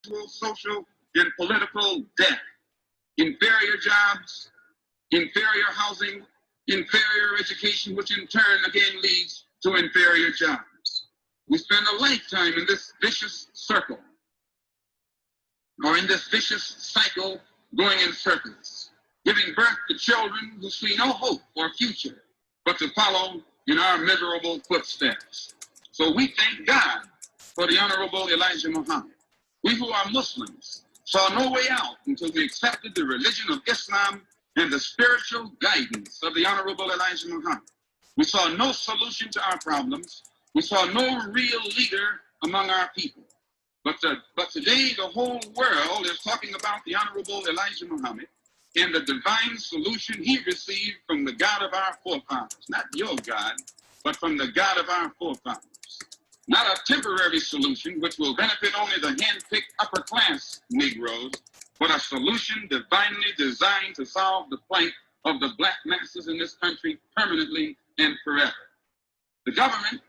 social, and political debt, inferior jobs, inferior housing, inferior education, which in turn again leads to inferior jobs. We spend a lifetime in this vicious circle, or in this vicious cycle going in circles, giving birth to children who see no hope or future but to follow in our miserable footsteps. So we thank God for the Honorable Elijah Muhammad. We who are Muslims saw no way out until we accepted the religion of Islam and the spiritual guidance of the Honorable Elijah Muhammad. We saw no solution to our problems. We saw no real leader among our people. But today the whole world is talking about the Honorable Elijah Muhammad and the divine solution he received from the God of our forefathers. Not your God, but from the God of our forefathers. Not a temporary solution which will benefit only the hand-picked upper-class Negroes, but a solution divinely designed to solve the plight of the black masses in this country permanently and forever. The government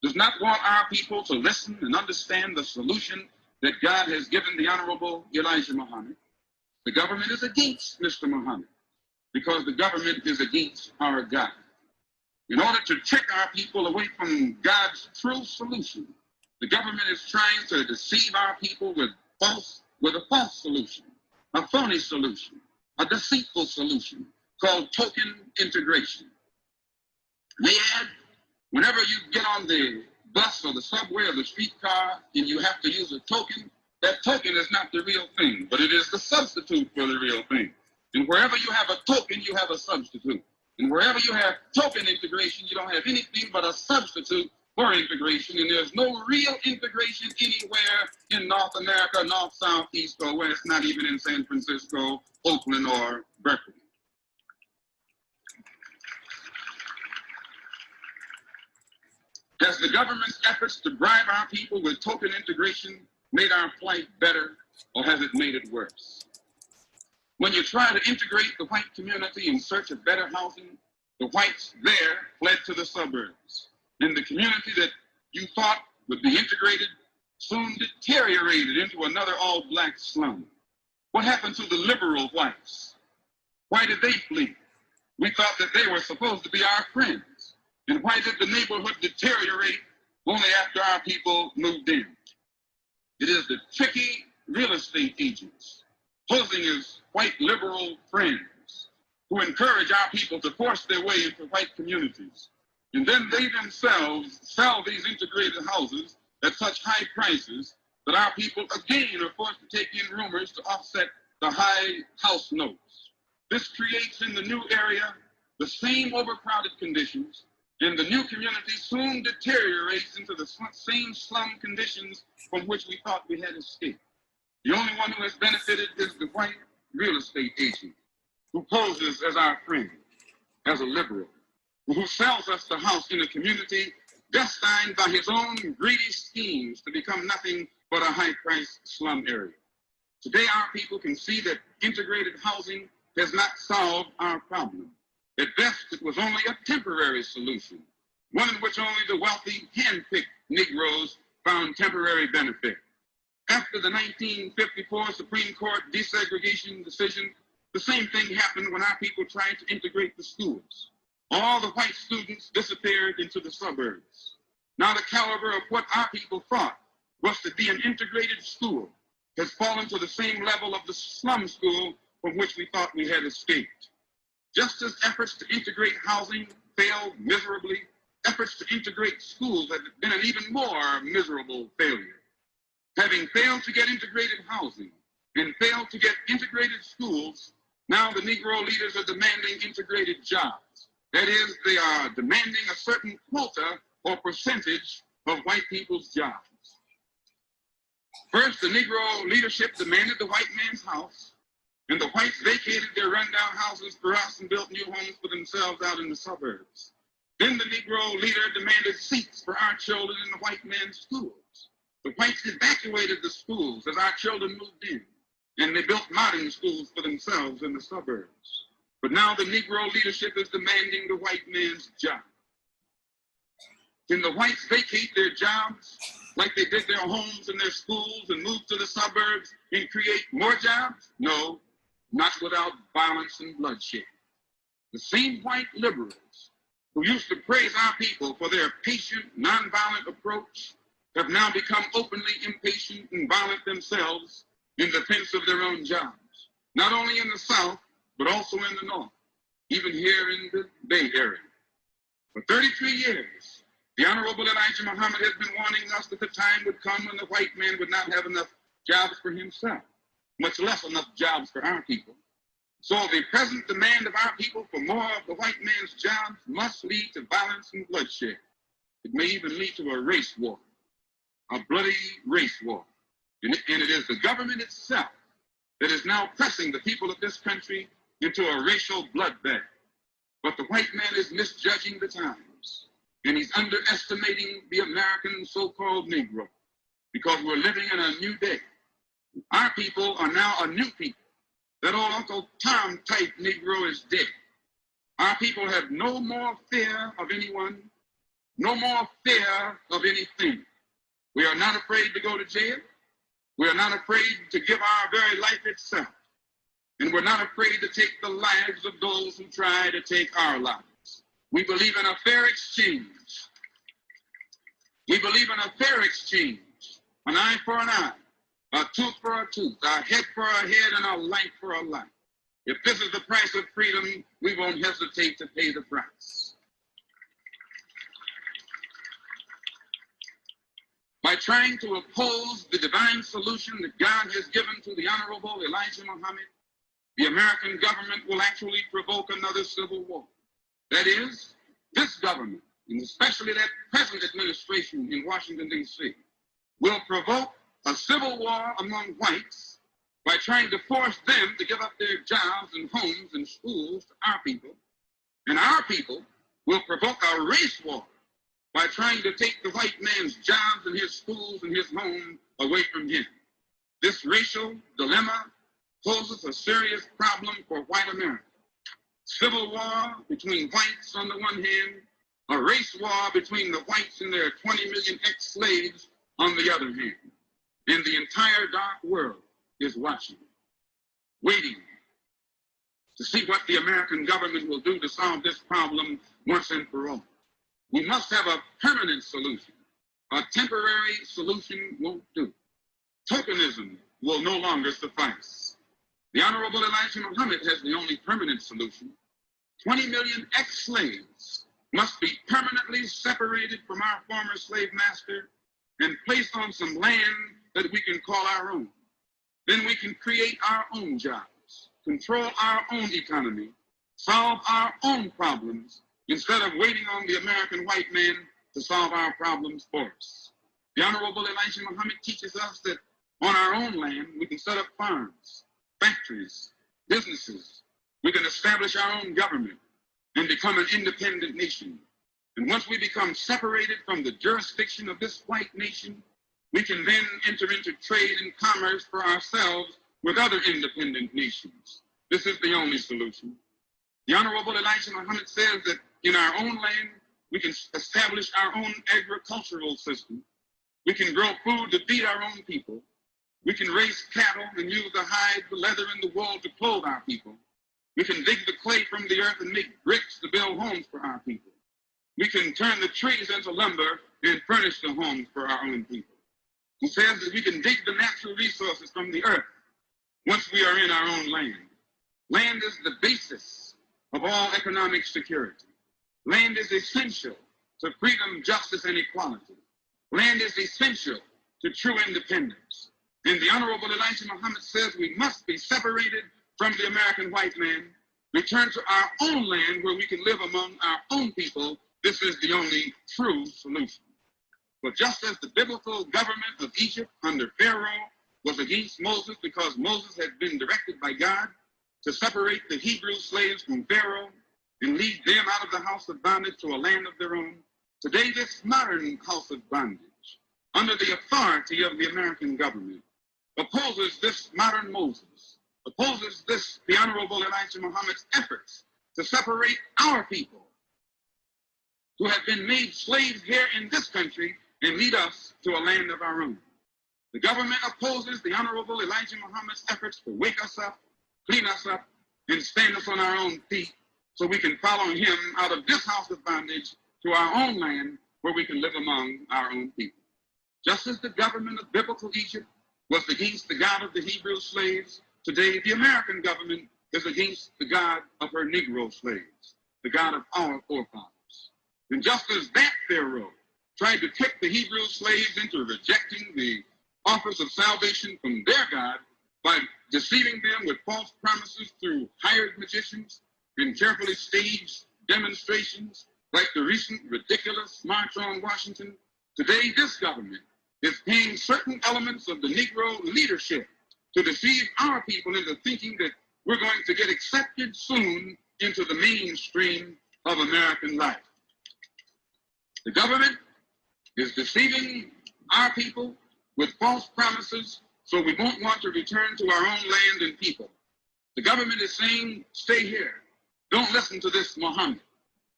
does not want our people to listen and understand the solution that God has given the Honorable Elijah Muhammad. The government is against Mr. Muhammad because the government is against our God. In order to trick our people away from God's true solution, the government is trying to deceive our people with a false solution, a phony solution, a deceitful solution called token integration. May I add, whenever you get on the bus or the subway or the streetcar and you have to use a token, that token is not the real thing, but it is the substitute for the real thing. And wherever you have a token, you have a substitute. And wherever you have token integration, you don't have anything but a substitute for integration. And there's no real integration anywhere in North America, North, South, East, or West, not even in San Francisco, Oakland, or Berkeley. Has the government's efforts to bribe our people with token integration made our plight better, or has it made it worse? When you try to integrate the white community in search of better housing, the whites there fled to the suburbs. And the community that you thought would be integrated soon deteriorated into another all-black slum. What happened to the liberal whites? Why did they flee? We thought that they were supposed to be our friends. And why did the neighborhood deteriorate only after our people moved in? It is the tricky real estate agents posing as white liberal friends who encourage our people to force their way into white communities. And then they themselves sell these integrated houses at such high prices that our people again are forced to take in roomers to offset the high house notes. This creates in the new area the same overcrowded conditions, and the new community soon deteriorates into the same slum conditions from which we thought we had escaped. The only one who has benefited is the white real estate agent who poses as our friend, as a liberal, who sells us the house in a community destined by his own greedy schemes to become nothing but a high-priced slum area. Today, our people can see that integrated housing has not solved our problem. At best, it was only a temporary solution, one in which only the wealthy, hand-picked Negroes found temporary benefit. After the 1954 Supreme Court desegregation decision, the same thing happened when our people tried to integrate the schools. All the white students disappeared into the suburbs. Now the caliber of what our people thought was to be an integrated school has fallen to the same level of the slum school from which we thought we had escaped. Just as efforts to integrate housing failed miserably, efforts to integrate schools have been an even more miserable failure. Having failed to get integrated housing and failed to get integrated schools, now the Negro leaders are demanding integrated jobs. That is, they are demanding a certain quota or percentage of white people's jobs. First, the Negro leadership demanded the white man's house, and the whites vacated their rundown houses for us and built new homes for themselves out in the suburbs. Then the Negro leader demanded seats for our children in the white man's schools. The whites evacuated the schools as our children moved in, and they built modern schools for themselves in the suburbs. But now the Negro leadership is demanding the white man's job. Can the whites vacate their jobs like they did their homes and their schools and move to the suburbs and create more jobs? No, not without violence and bloodshed. The same white liberals who used to praise our people for their patient, nonviolent approach have now become openly impatient and violent themselves in defense of their own jobs, not only in the South, but also in the North, even here in the Bay Area. For 33 years, the Honorable Elijah Muhammad has been warning us that the time would come when the white man would not have enough jobs for himself, much less enough jobs for our people. So the present demand of our people for more of the white man's jobs must lead to violence and bloodshed. It may even lead to a race war, a bloody race war. And it is the government itself that is now pressing the people of this country into a racial bloodbath. But the white man is misjudging the times, and he's underestimating the American so-called Negro, because we're living in a new day. Our people are now a new people. That old Uncle Tom type Negro is dead. Our people have no more fear of anyone, no more fear of anything. We are not afraid to go to jail. We are not afraid to give our very life itself. And we're not afraid to take the lives of those who try to take our lives. We believe in a fair exchange. We believe in a fair exchange, an eye for an eye, a tooth for a tooth, a head for a head, and a life for a life. If this is the price of freedom, we won't hesitate to pay the price. By trying to oppose the divine solution that God has given to the Honorable Elijah Muhammad, the American government will actually provoke another civil war. That is, this government, and especially that present administration in Washington, D.C., will provoke a civil war among whites by trying to force them to give up their jobs and homes and schools to our people. And our people will provoke a race war by trying to take the white man's jobs and his schools and his home away from him. This racial dilemma poses a serious problem for white America. Civil war between whites on the one hand, a race war between the whites and their 20 million ex-slaves on the other hand. And the entire dark world is watching, waiting to see what the American government will do to solve this problem once and for all. We must have a permanent solution. A temporary solution won't do. Tokenism will no longer suffice. The Honorable Elijah Muhammad has the only permanent solution. 20 million ex-slaves must be permanently separated from our former slave master and placed on some land that we can call our own. Then we can create our own jobs, control our own economy, solve our own problems, instead of waiting on the American white man to solve our problems for us. The Honorable Elijah Muhammad teaches us that on our own land, we can set up farms, factories, businesses. We can establish our own government and become an independent nation. And once we become separated from the jurisdiction of this white nation, we can then enter into trade and commerce for ourselves with other independent nations. This is the only solution. The Honorable Elijah Muhammad says that in our own land, we can establish our own agricultural system. We can grow food to feed our own people. We can raise cattle and use the hide, the leather, and the wool to clothe our people. We can dig the clay from the earth and make bricks to build homes for our people. We can turn the trees into lumber and furnish the homes for our own people. He says that we can dig the natural resources from the earth once we are in our own land. Land is the basis of all economic security. Land is essential to freedom, justice, and equality. Land is essential to true independence. And the Honorable Elijah Muhammad says we must be separated from the American white man, return to our own land where we can live among our own people. This is the only true solution. But just as the biblical government of Egypt under Pharaoh was against Moses because Moses had been directed by God to separate the Hebrew slaves from Pharaoh and lead them out of the house of bondage to a land of their own, today this modern house of bondage, under the authority of the American government, opposes this modern Moses, opposes this, the Honorable Elijah Muhammad's efforts to separate our people who have been made slaves here in this country and lead us to a land of our own. The government opposes the Honorable Elijah Muhammad's efforts to wake us up, clean us up, and stand us on our own feet so we can follow him out of this house of bondage to our own land where we can live among our own people. Just as the government of biblical Egypt was against the God of the Hebrew slaves, today the American government is against the God of her Negro slaves, the God of our forefathers. And just as that Pharaoh tried to trick the Hebrew slaves into rejecting the offers of salvation from their God by deceiving them with false promises through hired magicians and carefully staged demonstrations like the recent ridiculous March on Washington, today this government is paying certain elements of the Negro leadership to deceive our people into thinking that we're going to get accepted soon into the mainstream of American life. The government is deceiving our people with false promises so we won't want to return to our own land and people. The government is saying, stay here. Don't listen to this Muhammad.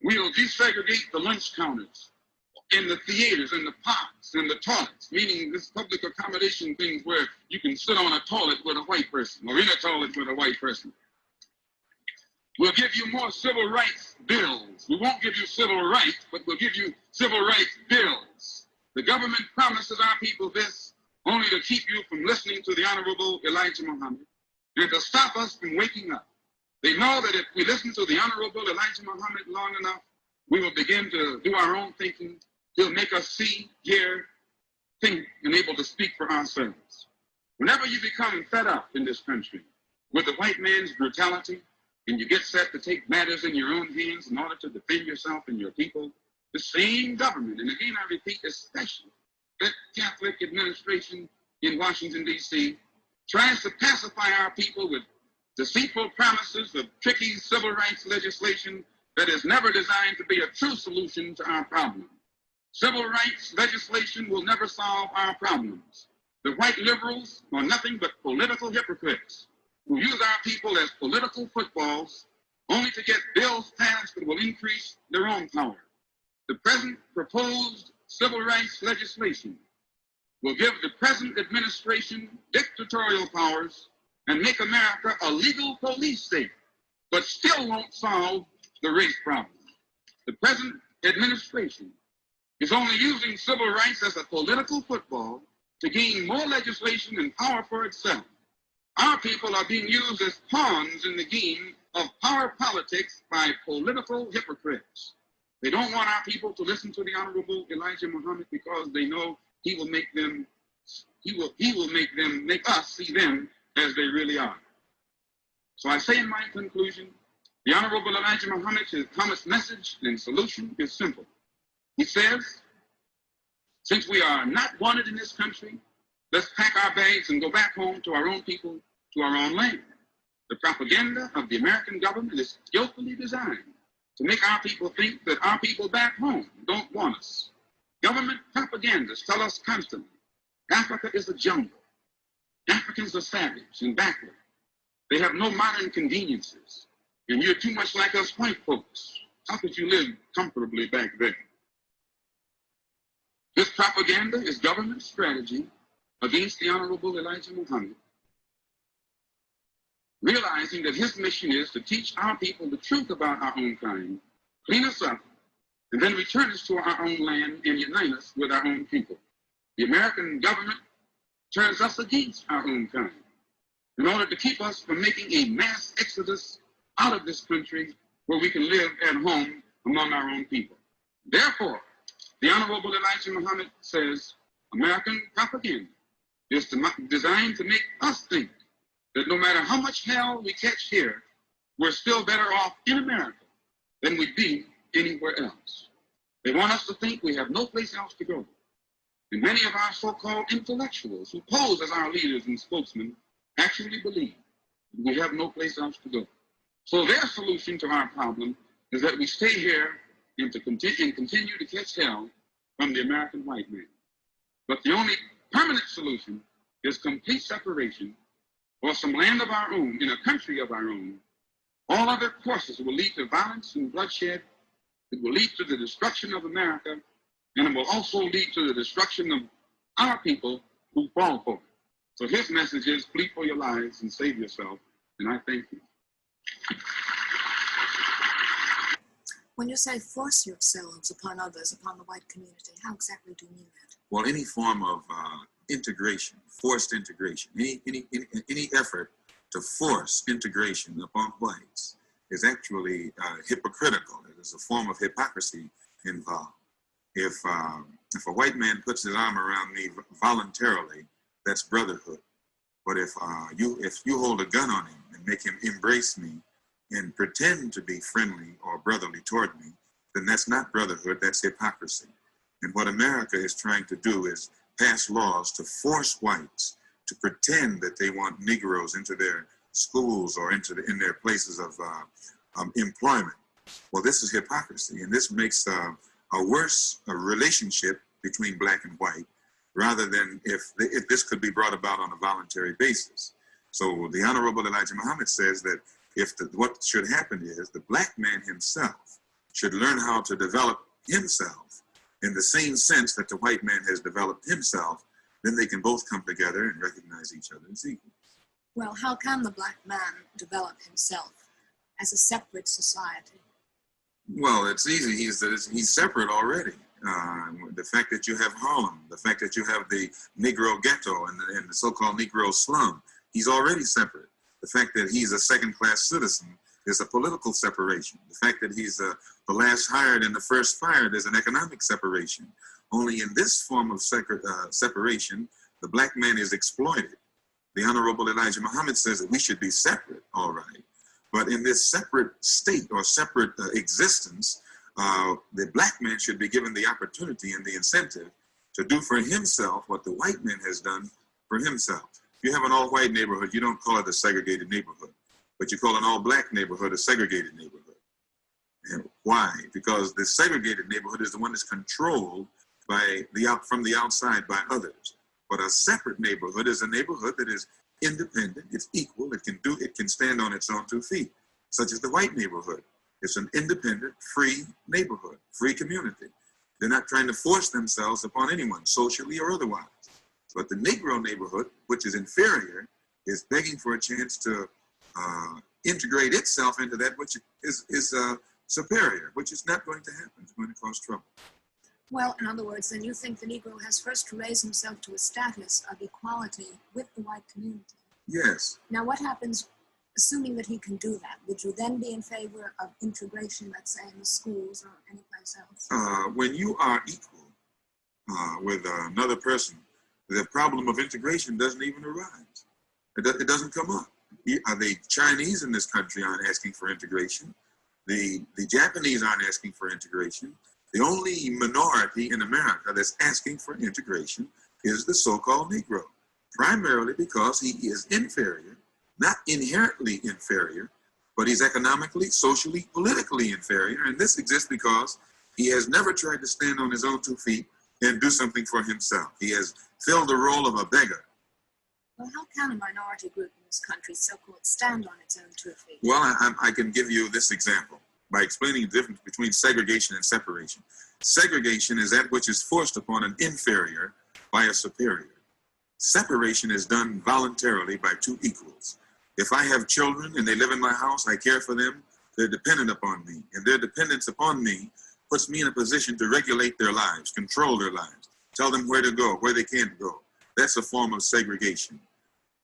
We'll desegregate the lunch counters in the theaters and the parks and the toilets, meaning this public accommodation things where you can sit on a toilet with a white person or in a toilet with a white person. We'll give you more civil rights bills. We won't give you civil rights, but we'll give you civil rights bills. The government promises our people this only to keep you from listening to the Honorable Elijah Muhammad and to stop us from waking up. They know that if we listen to the Honorable Elijah Muhammad long enough, we will begin to do our own thinking. He'll make us see, hear, think, and able to speak for ourselves. Whenever you become fed up in this country with the white man's brutality, and you get set to take matters in your own hands in order to defend yourself and your people, the same government, and again I repeat, especially that Catholic administration in Washington, D.C., tries to pacify our people with deceitful promises of tricky civil rights legislation that is never designed to be a true solution to our problem. Civil rights legislation will never solve our problems. The white liberals are nothing but political hypocrites who use our people as political footballs only to get bills passed that will increase their own power. The present proposed civil rights legislation will give the present administration dictatorial powers and make America a legal police state, but still won't solve the race problem. The present administration is only using civil rights as a political football to gain more legislation and power for itself. Our people are being used as pawns in the game of power politics by political hypocrites. They don't want our people to listen to the Honorable Elijah Muhammad because they know he will make us see them as they really are. So I say in my conclusion, the Honorable Elijah Muhammad's message and solution is simple. He says, since we are not wanted in this country, let's pack our bags and go back home to our own people, to our own land. The propaganda of the American government is skillfully designed to make our people think that our people back home don't want us. Government propagandists tell us constantly, Africa is a jungle. Africans are savage and backward. They have no modern conveniences. And you're too much like us white folks. How could you live comfortably back there? This propaganda is government strategy against the Honorable Elijah Muhammad, realizing that his mission is to teach our people the truth about our own kind, clean us up, and then return us to our own land and unite us with our own people. The American government turns us against our own kind in order to keep us from making a mass exodus out of this country where we can live at home among our own people. Therefore, the Honorable Elijah Muhammad says American propaganda is designed to make us think that no matter how much hell we catch here, we're still better off in America than we'd be anywhere else. They want us to think we have no place else to go. And many of our so-called intellectuals who pose as our leaders and spokesmen actually believe that we have no place else to go. So their solution to our problem is that we stay here and continue to catch hell from the American white man. But the only permanent solution is complete separation or some land of our own in a country of our own. All other courses will lead to violence and bloodshed. It will lead to the destruction of America And it will also lead to the destruction of our people who fall for it. So his message is flee for your lives and save yourself. And I thank you. When you say force yourselves upon others, upon the white community, how exactly do you mean that? Well, any form of integration, forced integration, any effort to force integration upon whites is actually hypocritical. It is a form of hypocrisy involved. If a white man puts his arm around me voluntarily, that's brotherhood. But if you hold a gun on him and make him embrace me and pretend to be friendly or brotherly toward me, then that's not brotherhood, that's hypocrisy. And what America is trying to do is pass laws to force whites to pretend that they want Negroes into their schools or in their places of employment. Well, this is hypocrisy, and this makes a worse relationship between black and white, rather than if this could be brought about on a voluntary basis. So the Honorable Elijah Muhammad says that what should happen is the black man himself should learn how to develop himself in the same sense that the white man has developed himself. Then they can both come together and recognize each other as equal. Well, how can the black man develop himself as a separate society? Well, it's easy. He's separate already. The fact that you have Harlem, the fact that you have the Negro ghetto and the so-called Negro slum, he's already separate. The fact that he's a second-class citizen is a political separation. The fact that he's the last hired and the first fired is an economic separation. Only in this form of separation, the black man is exploited. The Honorable Elijah Muhammad says that we should be separate, all right. But in this separate state or separate existence, the black man should be given the opportunity and the incentive to do for himself what the white man has done for himself. If you have an all-white neighborhood, you don't call it a segregated neighborhood, but you call an all-black neighborhood a segregated neighborhood. And why? Because the segregated neighborhood is the one that's controlled from the outside by others. But a separate neighborhood is a neighborhood that is independent, it's equal, it can stand on its own 2 feet, such as the white neighborhood. It's an independent, free neighborhood, free community. They're not trying to force themselves upon anyone, socially or otherwise. But the Negro neighborhood, which is inferior, is begging for a chance to integrate itself into that which is superior, which is not going to happen. It's going to cause trouble. Well, in other words, then you think the Negro has first to raise himself to a status of equality with the white community? Yes. Now, what happens, assuming that he can do that? Would you then be in favor of integration, let's say, in the schools or anyplace else? When you are equal with another person, the problem of integration doesn't even arise. It doesn't come up. The Chinese in this country aren't asking for integration. The Japanese aren't asking for integration. The only minority in America that's asking for integration is the so-called Negro, primarily because he is inferior, not inherently inferior, but he's economically, socially, politically inferior. And this exists because he has never tried to stand on his own 2 feet and do something for himself. He has filled the role of a beggar. Well, how can a minority group in this country, so-called, stand on its own 2 feet? Well, I can give you this example by explaining the difference between segregation and separation. Segregation is that which is forced upon an inferior by a superior. Separation is done voluntarily by 2 equals. If I have children and they live in my house, I care for them, they're dependent upon me. And their dependence upon me puts me in a position to regulate their lives, control their lives, tell them where to go, where they can't go. That's a form of segregation.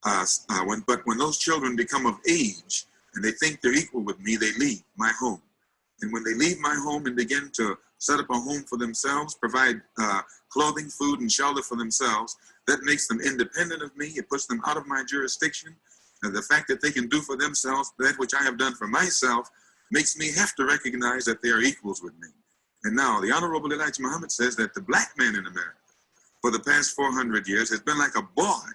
But when those children become of age and they think they're equal with me, they leave my home. And when they leave my home and begin to set up a home for themselves, provide clothing, food, and shelter for themselves, that makes them independent of me. It puts them out of my jurisdiction. And the fact that they can do for themselves that which I have done for myself makes me have to recognize that they are equals with me. And now the Honorable Elijah Muhammad says that the black man in America for the past 400 years has been like a boy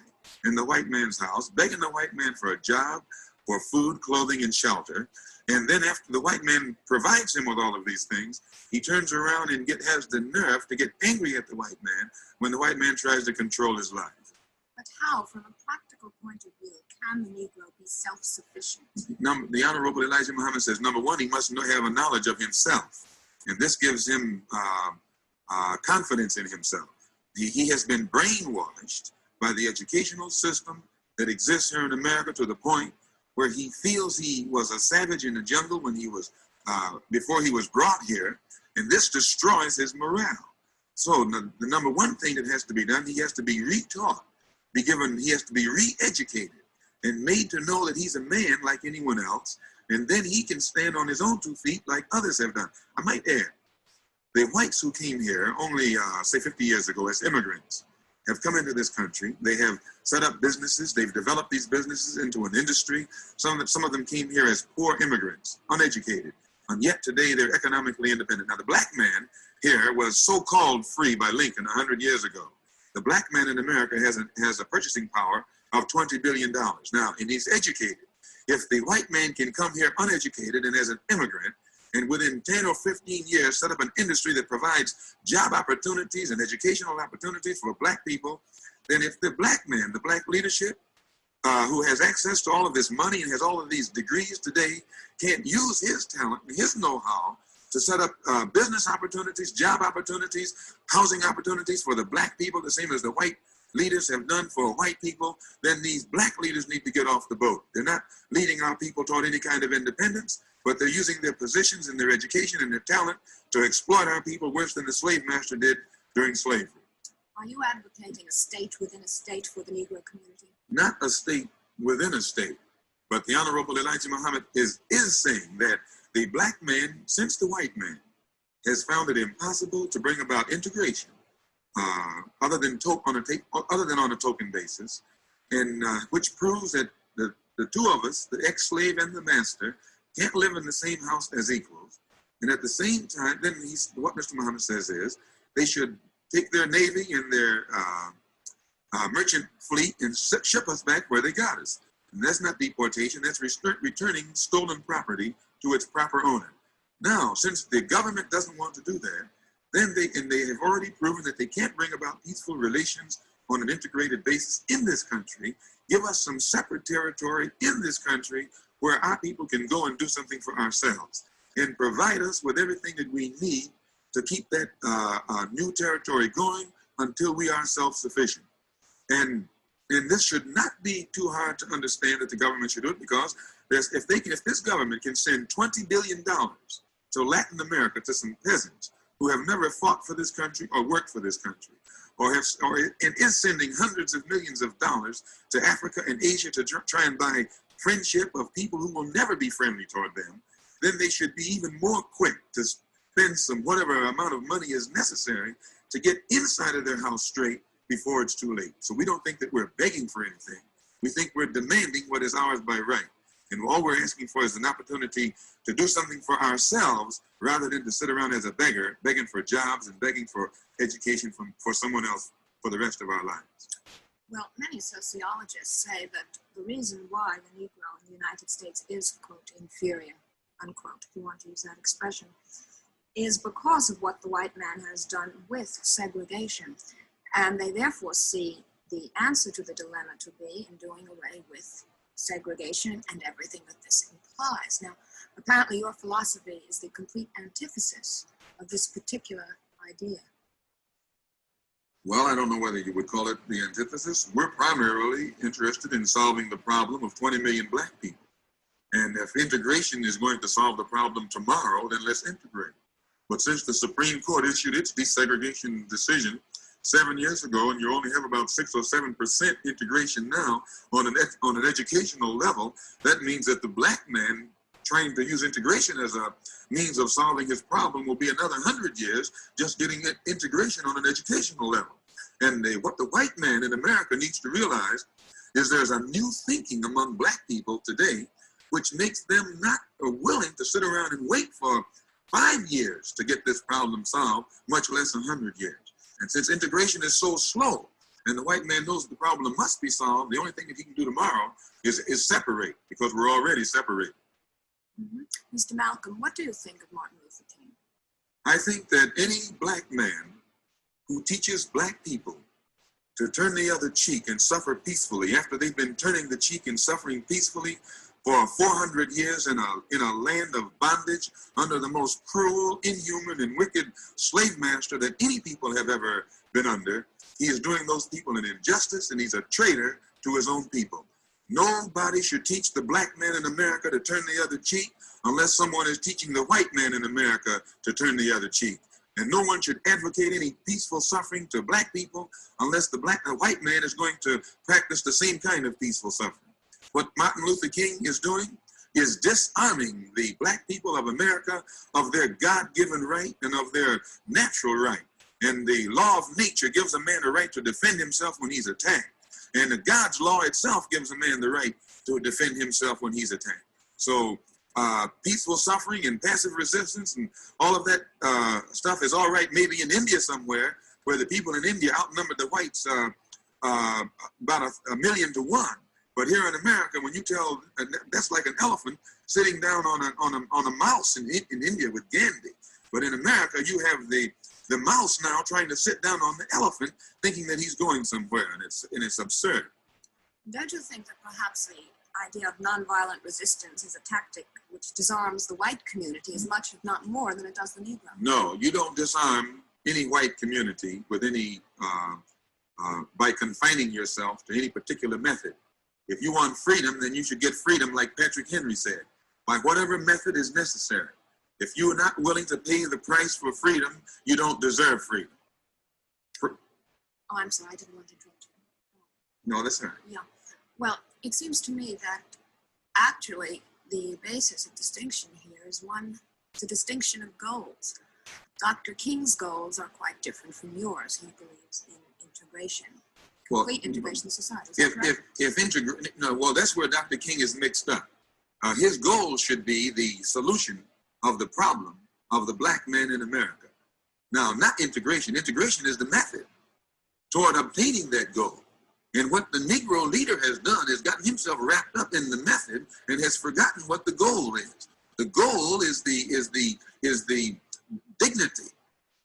in the white man's house, begging the white man for a job, for food, clothing, and shelter. And then after the white man provides him with all of these things, he turns around and has the nerve to get angry at the white man when the white man tries to control his life. But how, from a practical point of view, can the Negro be self-sufficient? The Honorable Elijah Muhammad says, number one, he must have a knowledge of himself. And this gives him confidence in himself. He has been brainwashed by the educational system that exists here in America to the point where he feels he was a savage in the jungle when he was, before he was brought here, and this destroys his morale. So the number one thing that has to be done, he has to be retaught, he has to be re-educated and made to know that he's a man like anyone else, and then he can stand on his own 2 feet like others have done. I might add, the whites who came here only, say 50 years ago as immigrants have come into this country. They have set up businesses. They've developed these businesses into an industry. Some of them came here as poor immigrants, uneducated, and yet today they're economically independent. Now, the black man here was so-called free by Lincoln 100 years ago. The black man in America has a purchasing power of $20 billion. Now, and he's educated. If the white man can come here uneducated and as an immigrant, and within 10 or 15 years set up an industry that provides job opportunities and educational opportunities for black people, then if the black man, the black leadership, who has access to all of this money and has all of these degrees today, can't use his talent and his know-how to set up business opportunities, job opportunities, housing opportunities for the black people, the same as the white leaders have done for white people, then these black leaders need to get off the boat. They're not leading our people toward any kind of independence, but they're using their positions and their education and their talent to exploit our people worse than the slave master did during slavery. Are you advocating a state within a state for the Negro community? Not a state within a state, but the Honorable Elijah Muhammad is saying that the black man, since the white man, has found it impossible to bring about integration other than on a token basis, and which proves that the two of us, the ex-slave and the master, can't live in the same house as equals. And at the same time, then what Mr. Muhammad says is they should take their navy and their merchant fleet and ship us back where they got us. And that's not deportation, that's returning stolen property to its proper owner. Now, since the government doesn't want to do that, then they have already proven that they can't bring about peaceful relations on an integrated basis in this country, give us some separate territory in this country where our people can go and do something for ourselves and provide us with everything that we need to keep that new territory going until we are self-sufficient. And this should not be too hard to understand that the government should do it, because if this government can send $20 billion to Latin America, to some peasants who have never fought for this country or worked for this country, and is sending hundreds of millions of dollars to Africa and Asia to try and buy friendship of people who will never be friendly toward them, then they should be even more quick to spend whatever amount of money is necessary to get inside of their house straight before it's too late. So we don't think that we're begging for anything. We think we're demanding what is ours by right. And all we're asking for is an opportunity to do something for ourselves rather than to sit around as a beggar, begging for jobs and begging for education for someone else for the rest of our lives. Well, many sociologists say that the reason why the Negro in the United States is, quote, inferior, unquote, if you want to use that expression, is because of what the white man has done with segregation. And they therefore see the answer to the dilemma to be in doing away with segregation and everything that this implies. Now, apparently your philosophy is the complete antithesis of this particular idea. Well, I don't know whether you would call it the antithesis. We're primarily interested in solving the problem of 20 million black people. And if integration is going to solve the problem tomorrow, then let's integrate. But since the Supreme Court issued its desegregation decision 7 years ago, and you only have about 6 or 7% integration now on an educational level, that means that the black man trying to use integration as a means of solving his problem will be another 100 years just getting integration on an educational level. And what the white man in America needs to realize is there's a new thinking among black people today, which makes them not willing to sit around and wait for 5 years to get this problem solved, much less 100 years. And since integration is so slow, and the white man knows the problem must be solved, the only thing that he can do tomorrow is separate, because we're already separated. Mm-hmm. Mr. Malcolm, what do you think of Martin Luther King? I think that any black man who teaches black people to turn the other cheek and suffer peacefully after they've been turning the cheek and suffering peacefully for 400 years in a land of bondage under the most cruel, inhuman, and wicked slave master that any people have ever been under. He is doing those people an injustice, and he's a traitor to his own people. Nobody should teach the black man in America to turn the other cheek unless someone is teaching the white man in America to turn the other cheek. And no one should advocate any peaceful suffering to black people unless the white man is going to practice the same kind of peaceful suffering. What Martin Luther King is doing is disarming the black people of America of their God-given right and of their natural right. And the law of nature gives a man a right to defend himself when he's attacked. And God's law itself gives a man the right to defend himself when he's attacked. So peaceful suffering and passive resistance and all of that stuff is all right maybe in India somewhere, where the people in India outnumber the whites about a million to one. But here in America, when you tell, that's like an elephant sitting down on a mouse in India with Gandhi. But in America, you have the mouse now trying to sit down on the elephant, thinking that he's going somewhere, and it's absurd. Don't you think that perhaps the idea of nonviolent resistance is a tactic which disarms the white community as much, if not more, than it does the Negro? No, you don't disarm any white community with any by confining yourself to any particular method. If you want freedom, then you should get freedom, like Patrick Henry said, by whatever method is necessary. If you are not willing to pay the price for freedom, you don't deserve freedom. Oh, I'm sorry, I didn't want to interrupt you. No, that's all right. Yeah. Well, it seems to me that actually the basis of distinction here is the distinction of goals. Dr. King's goals are quite different from yours. He believes in integration, complete integration of society. Well, that's where Dr. King is mixed up. His goal should be the solution of the problem of the black man in America. Now, not integration. Integration is the method toward obtaining that goal. And what the Negro leader has done is gotten himself wrapped up in the method and has forgotten what the goal is. The goal is the dignity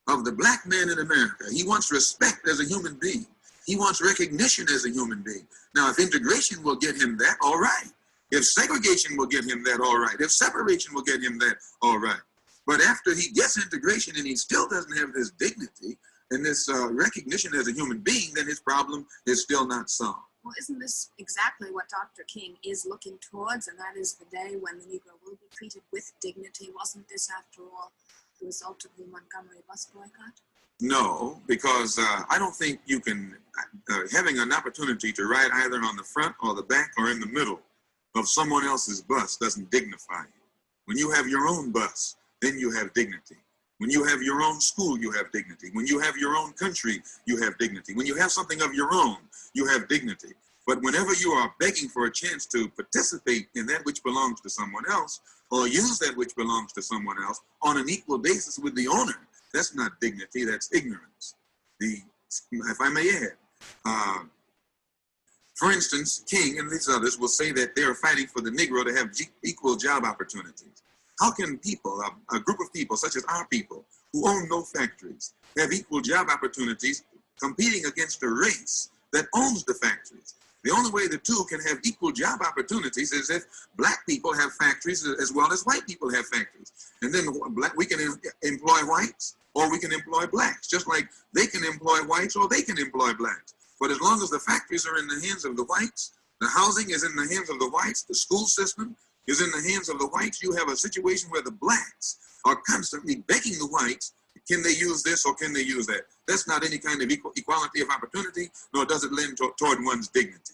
of the black man in America. He wants respect as a human being. He wants recognition as a human being. Now, if integration will get him that, all right. If segregation will get him that, all right. If separation will get him that, all right. But after he gets integration and he still doesn't have this dignity and this recognition as a human being, then his problem is still not solved. Well, isn't this exactly what Dr. King is looking towards, and that is the day when the Negro will be treated with dignity? Wasn't this, after all, the result of the Montgomery bus boycott? No, because I don't think you can, having an opportunity to ride either on the front or the back or in the middle of someone else's bus doesn't dignify you. When you have your own bus, then you have dignity. When you have your own school, you have dignity. When you have your own country, you have dignity. When you have something of your own, you have dignity. But whenever you are begging for a chance to participate in that which belongs to someone else, or use that which belongs to someone else on an equal basis with the owner, that's not dignity, that's ignorance. If I may add, for instance, King and these others will say that they are fighting for the Negro to have equal job opportunities. How can people, a group of people such as our people, who own no factories, have equal job opportunities competing against a race that owns the factories? The only way the two can have equal job opportunities is if black people have factories as well as white people have factories. And then we can employ whites or we can employ blacks, just like they can employ whites or they can employ blacks. But as long as the factories are in the hands of the whites, the housing is in the hands of the whites, the school system is in the hands of the whites, you have a situation where the blacks are constantly begging the whites, can they use this or can they use that? That's not any kind of equality of opportunity, nor does it lend toward one's dignity.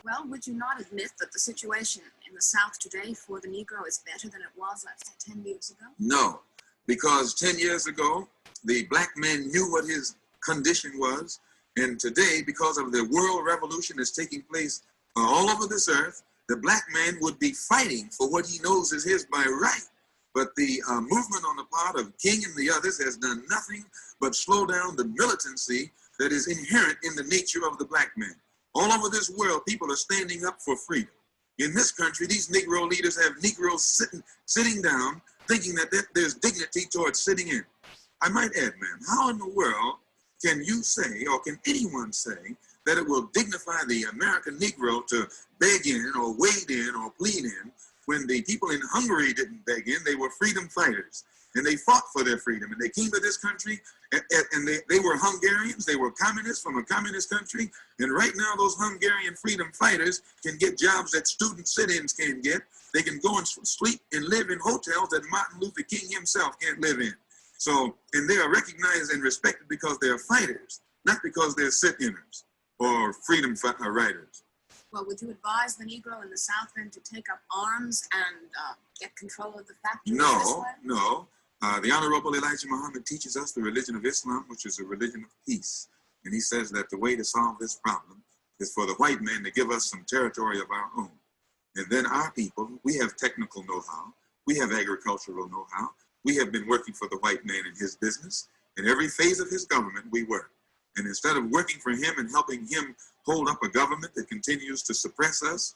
Well, would you not admit that the situation in the South today for the Negro is better than it was, let's say, 10 years ago? No, because 10 years ago, the black man knew what his condition was, and today, because of the world revolution that's taking place all over this earth, the black man would be fighting for what he knows is his by right. But the movement on the part of King and the others has done nothing but slow down the militancy that is inherent in the nature of the black man. All over this world, people are standing up for freedom. In this country, these Negro leaders have Negroes sitting down, thinking that there's dignity towards sitting in. I might add, ma'am, how in the world can you say, or can anyone say, that it will dignify the American Negro to beg in or wade in or plead in. When the people in Hungary didn't beg in, they were freedom fighters. And they fought for their freedom. And they came to this country, and they were Hungarians. They were communists from a communist country. And right now, those Hungarian freedom fighters can get jobs that student sit-ins can't get. They can go and sleep and live in hotels that Martin Luther King himself can't live in. So, and they are recognized and respected because they're fighters, not because they're sit-inners or freedom writers. Well, would you advise the Negro in the South then to take up arms and get control of the factories this way? No. The Honorable Elijah Muhammad teaches us the religion of Islam, which is a religion of peace. And he says that the way to solve this problem is for the white man to give us some territory of our own. And then our people, we have technical know-how. We have agricultural know-how. We have been working for the white man in his business. In every phase of his government, we work. And instead of working for him and helping him hold up a government that continues to suppress us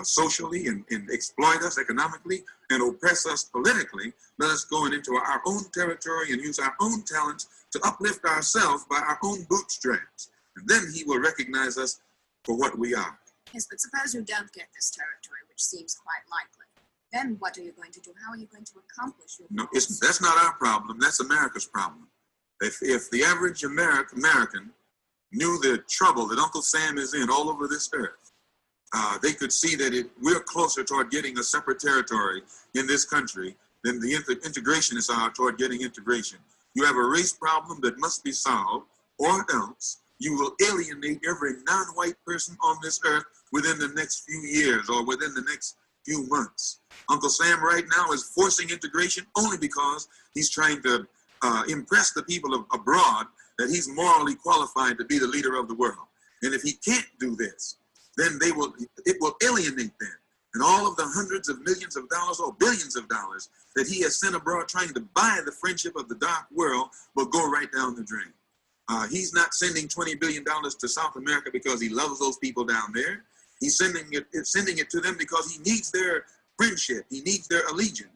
socially and exploit us economically and oppress us politically, let us go into our own territory and use our own talents to uplift ourselves by our own bootstraps. And then he will recognize us for what we are. Yes, but suppose you don't get this territory, which seems quite likely. Then what are you going to do? How are you going to accomplish your goals? That's not our problem. That's America's problem. If the average American knew the trouble that Uncle Sam is in all over this earth, they could see that we're closer toward getting a separate territory in this country than the integrationists are toward getting integration. You have a race problem that must be solved, or else you will alienate every non-white person on this earth within the next few years or within the next few months. Uncle Sam right now is forcing integration only because he's trying to impress the people abroad that he's morally qualified to be the leader of the world. And if he can't do this, then it will alienate them. And all of the hundreds of millions of dollars or billions of dollars that he has sent abroad trying to buy the friendship of the dark world will go right down the drain. He's not sending $20 billion to South America because he loves those people down there. He's sending it to them because he needs their friendship. He needs their allegiance.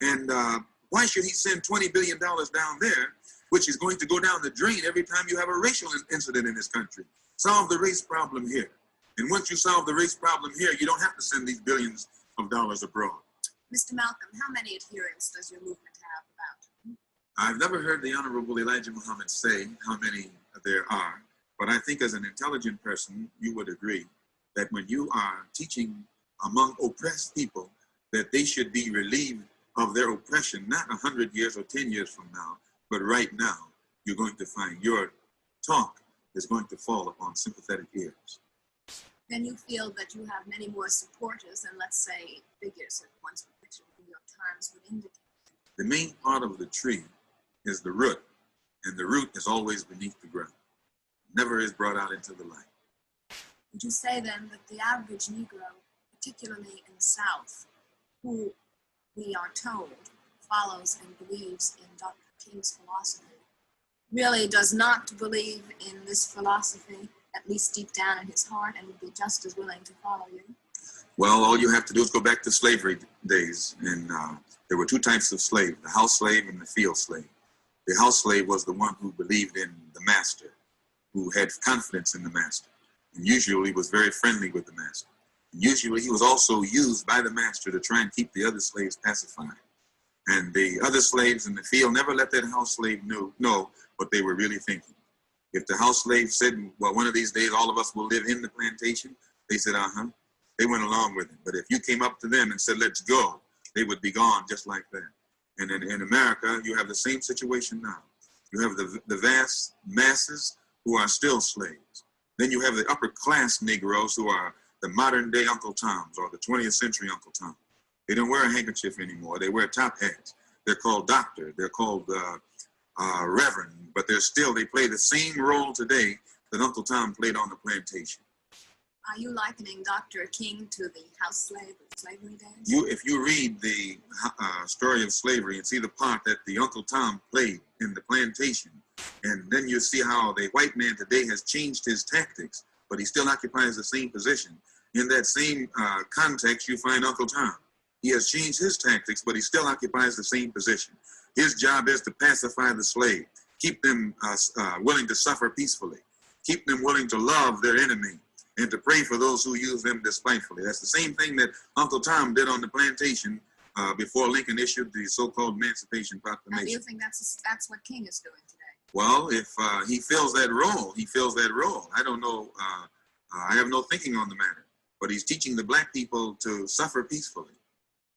And why should he send $20 billion down there, which is going to go down the drain every time you have a racial incident in this country? Solve the race problem here. And once you solve the race problem here, you don't have to send these billions of dollars abroad. Mr. Malcolm, how many adherents does your movement have about? I've never heard the Honorable Elijah Muhammad say how many there are, but I think as an intelligent person, you would agree that when you are teaching among oppressed people that they should be relieved of their oppression, not 100 years or 10 years from now, but right now, you're going to find your talk is going to fall upon sympathetic ears. Then you feel that you have many more supporters than, let's say, figures that once were pictured in the New York Times would indicate. The main part of the tree is the root, and the root is always beneath the ground. Never is brought out into the light. Would you say then that the average Negro, particularly in the South, who we are told follows and believes in Dr. King's philosophy, really does not believe in this philosophy, at least deep down in his heart, and would be just as willing to follow you? Well, all you have to do is go back to slavery days, and there were two types of slave, the house slave and the field slave. The house slave was the one who believed in the master, who had confidence in the master, and usually was very friendly with the master. And usually he was also used by the master to try and keep the other slaves pacified. And the other slaves in the field never let that house slave know what they were really thinking. If the house slave said, well, one of these days all of us will live in the plantation, they said, They went along with it. But if you came up to them and said, let's go, they would be gone just like that. And in America, you have the same situation now. You have the vast masses who are still slaves. Then you have the upper class Negroes who are the modern day Uncle Toms or the 20th century Uncle Tom. They don't wear a handkerchief anymore. They wear top hats. They're called doctor. They're called reverend. But they play the same role today that Uncle Tom played on the plantation. Are you likening Dr. King to the house slave of slavery days? If you read the story of slavery and see the part that the Uncle Tom played in the plantation, and then you see how the white man today has changed his tactics, but he still occupies the same position. In that same context, you find Uncle Tom. He has changed his tactics, but he still occupies the same position. His job is to pacify the slave, keep them willing to suffer peacefully, keep them willing to love their enemy and to pray for those who use them despitefully. That's the same thing that Uncle Tom did on the plantation before Lincoln issued the so-called Emancipation Proclamation. Do you think that's what King is doing today? Well, if he fills that role, he fills that role. I don't know. I have no thinking on the matter. But he's teaching the black people to suffer peacefully,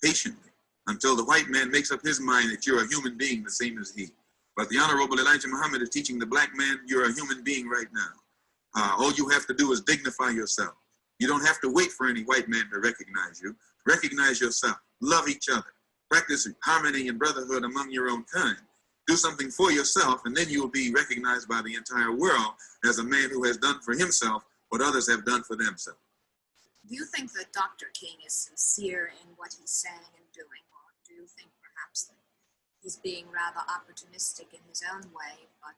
patiently, until the white man makes up his mind that you're a human being the same as he. But the Honorable Elijah Muhammad is teaching the black man, you're a human being right now. All you have to do is dignify yourself. You don't have to wait for any white man to recognize you. Recognize yourself. Love each other. Practice harmony and brotherhood among your own kind. Do something for yourself, and then you will be recognized by the entire world as a man who has done for himself what others have done for themselves. Do you think that Dr. King is sincere in what he's saying and doing, or do you think perhaps that he's being rather opportunistic in his own way, but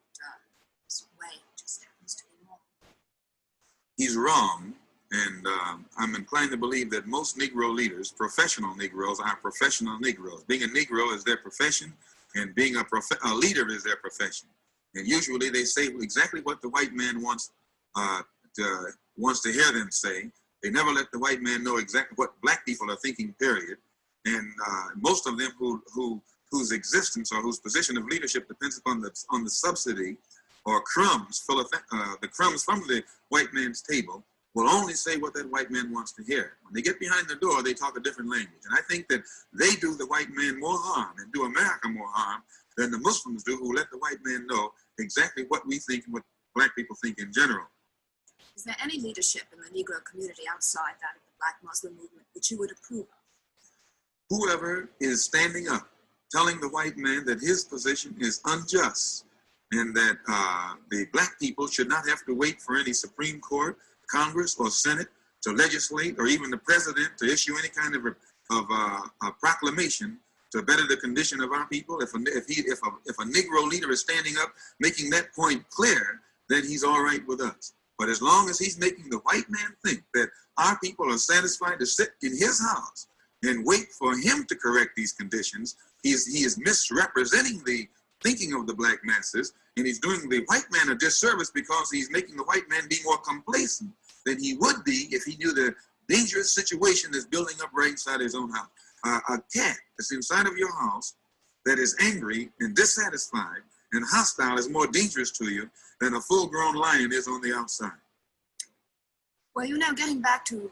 his way just happens to be wrong? He's wrong, and I'm inclined to believe that most Negro leaders, professional Negroes, are professional Negroes. Being a Negro is their profession, and being a leader is their profession. And usually they say exactly what the white man wants to hear them say. They never let the white man know exactly what black people are thinking, period. And most of them whose existence or whose position of leadership depends upon the subsidy or crumbs, the crumbs from the white man's table, will only say what that white man wants to hear. When they get behind the door, they talk a different language. And I think that they do the white man more harm and do America more harm than the Muslims do, who let the white man know exactly what we think and what black people think in general. Is there any leadership in the Negro community outside that of the Black Muslim movement which you would approve of? Whoever is standing up, telling the white man that his position is unjust and that the black people should not have to wait for any Supreme Court, Congress, or Senate to legislate, or even the president to issue any kind of a proclamation to better the condition of our people. If a Negro leader is standing up making that point clear, then he's all right with us. But as long as he's making the white man think that our people are satisfied to sit in his house and wait for him to correct these conditions, he is misrepresenting the thinking of the black masses, and he's doing the white man a disservice because he's making the white man be more complacent than he would be if he knew the dangerous situation that's building up right inside his own house. A cat that's inside of your house that is angry and dissatisfied and hostile is more dangerous to you than a full-grown lion is on the outside. Well, getting back to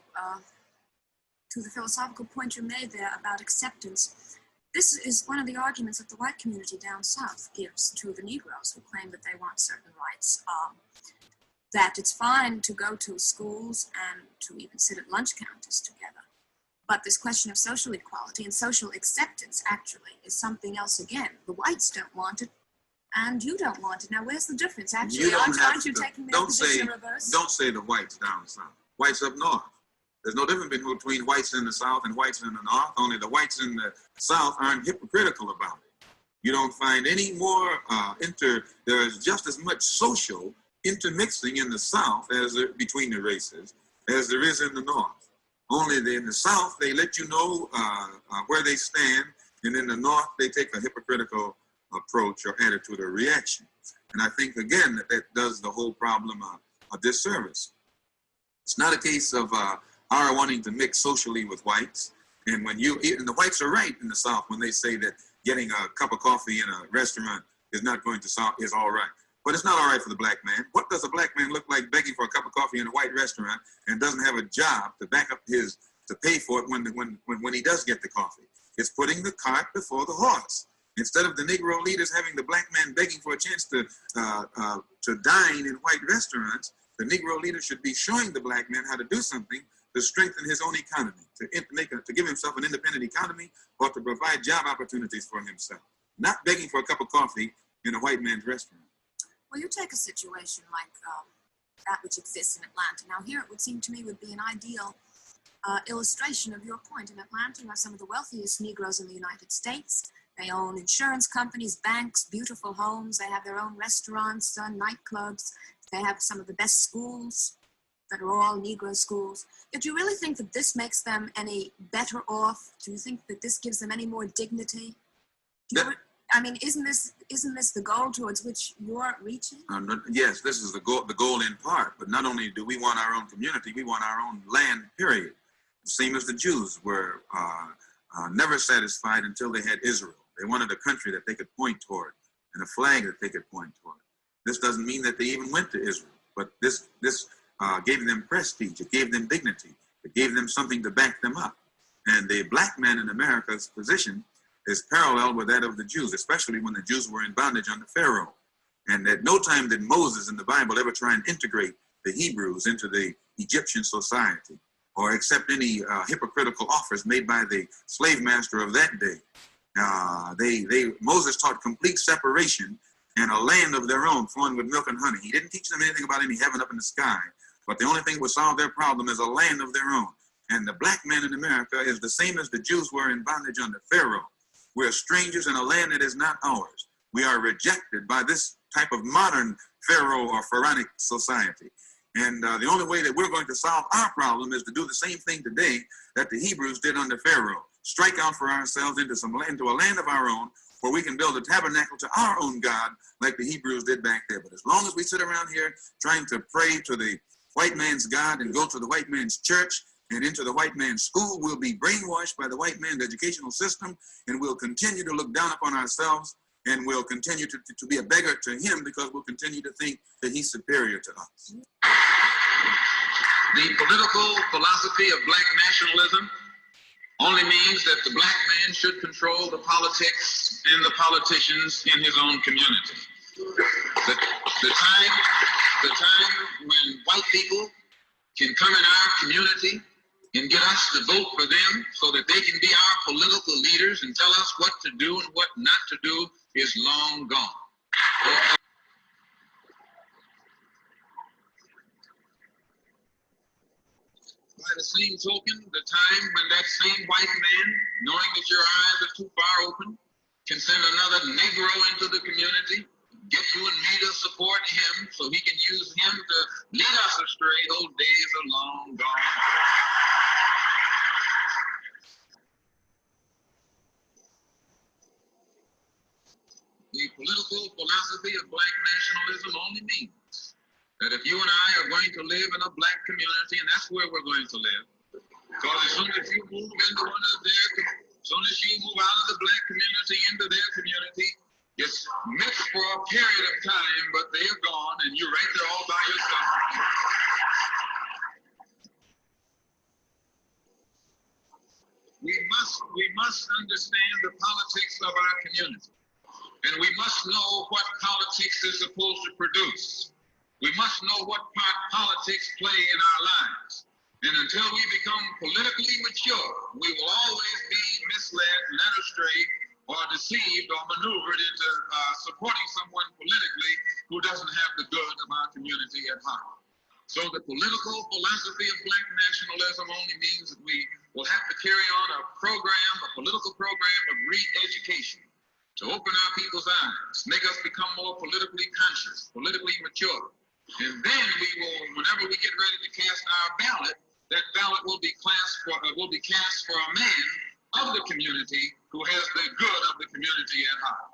the philosophical point you made there about acceptance, this is one of the arguments that the white community down south gives to the Negroes who claim that they want certain rights, that it's fine to go to schools and to even sit at lunch counters together. But this question of social equality and social acceptance actually is something else again. The whites don't want it, and you don't want it. Now, where's the difference? Actually, aren't you taking their position in reverse? Don't say the whites down south. Whites up north. There's no difference between whites in the south and whites in the north. Only the whites in the south aren't hypocritical about it. You don't find any more there is just as much social intermixing in the south as between the races as there is in the north. Only in the south, they let you know where they stand, and in the north, they take a hypocritical approach or attitude or reaction. And I think, again, that does the whole problem a disservice. It's not a case of our wanting to mix socially with whites. And when and the whites are right in the South when they say that getting a cup of coffee in a restaurant is not going to is all right. But it's not all right for the black man. What does a black man look like begging for a cup of coffee in a white restaurant and doesn't have a job to back up to pay for it when he does get the coffee? It's putting the cart before the horse. Instead of the Negro leaders having the black man begging for a chance to dine in white restaurants, the Negro leader should be showing the black man how to do something to strengthen his own economy, to give himself an independent economy, or to provide job opportunities for himself. Not begging for a cup of coffee in a white man's restaurant. Well, you take a situation like that which exists in Atlanta. Now, here it would seem to me would be an ideal illustration of your point. In Atlanta, you have some of the wealthiest Negroes in the United States. They own insurance companies, banks, beautiful homes. They have their own restaurants, nightclubs. They have some of the best schools that are all Negro schools. Yet do you really think that this makes them any better off? Do you think that this gives them any more dignity? I mean, isn't isn't this the goal towards which you're reaching? Yes, this is the goal in part, but not only do we want our own community, we want our own land, period. Same as the Jews were never satisfied until they had Israel. They wanted a country that they could point toward and a flag that they could point toward. This doesn't mean that they even went to Israel, but this gave them prestige, it gave them dignity, it gave them something to back them up. And the black man in America's position is parallel with that of the Jews, especially when the Jews were in bondage under Pharaoh. And at no time did Moses in the Bible ever try and integrate the Hebrews into the Egyptian society or accept any hypocritical offers made by the slave master of that day. Moses taught complete separation and a land of their own flowing with milk and honey. He didn't teach them anything about any heaven up in the sky, but the only thing that would solve their problem is a land of their own. And the black man in America is the same as the Jews were in bondage under Pharaoh. We're strangers in a land that is not ours. We are rejected by this type of modern Pharaoh or Pharaonic society. And the only way that we're going to solve our problem is to do the same thing today that the Hebrews did under Pharaoh. Strike out for ourselves into a land of our own where we can build a tabernacle to our own God like the Hebrews did back there. But as long as we sit around here trying to pray to the white man's God and go to the white man's church and into the white man's school, we'll be brainwashed by the white man's educational system, and we'll continue to look down upon ourselves, and we'll continue to be a beggar to him because we'll continue to think that he's superior to us. The political philosophy of black nationalism only means that the black man should control the politics and the politicians in his own community. The time when white people can come in our community and get us to vote for them so that they can be our political leaders and tell us what to do and what not to do is long gone. By the same token, the time when that same white man, knowing that your eyes are too far open, can send another Negro into the community, get you and me to support him so he can use him to lead us astray, those days are long gone. The political philosophy of black nationalism only means that if you and I are going to live in a black community, and that's where we're going to live, because as soon as you move into one of their, as soon as you move out of the black community into their community, it's mixed for a period of time, but they're gone, and you're right there all by yourself. We must understand the politics of our community, and we must know what politics is supposed to produce. We must know what part politics play in our lives. And until we become politically mature, we will always be misled, led astray, or deceived or maneuvered into supporting someone politically who doesn't have the good of our community at heart. So the political philosophy of black nationalism only means that we will have to carry on a political program of re-education to open our people's eyes, make us become more politically conscious, politically mature. And then we will, whenever we get ready to cast our ballot, that ballot will be cast for a man of the community who has the good of the community at heart.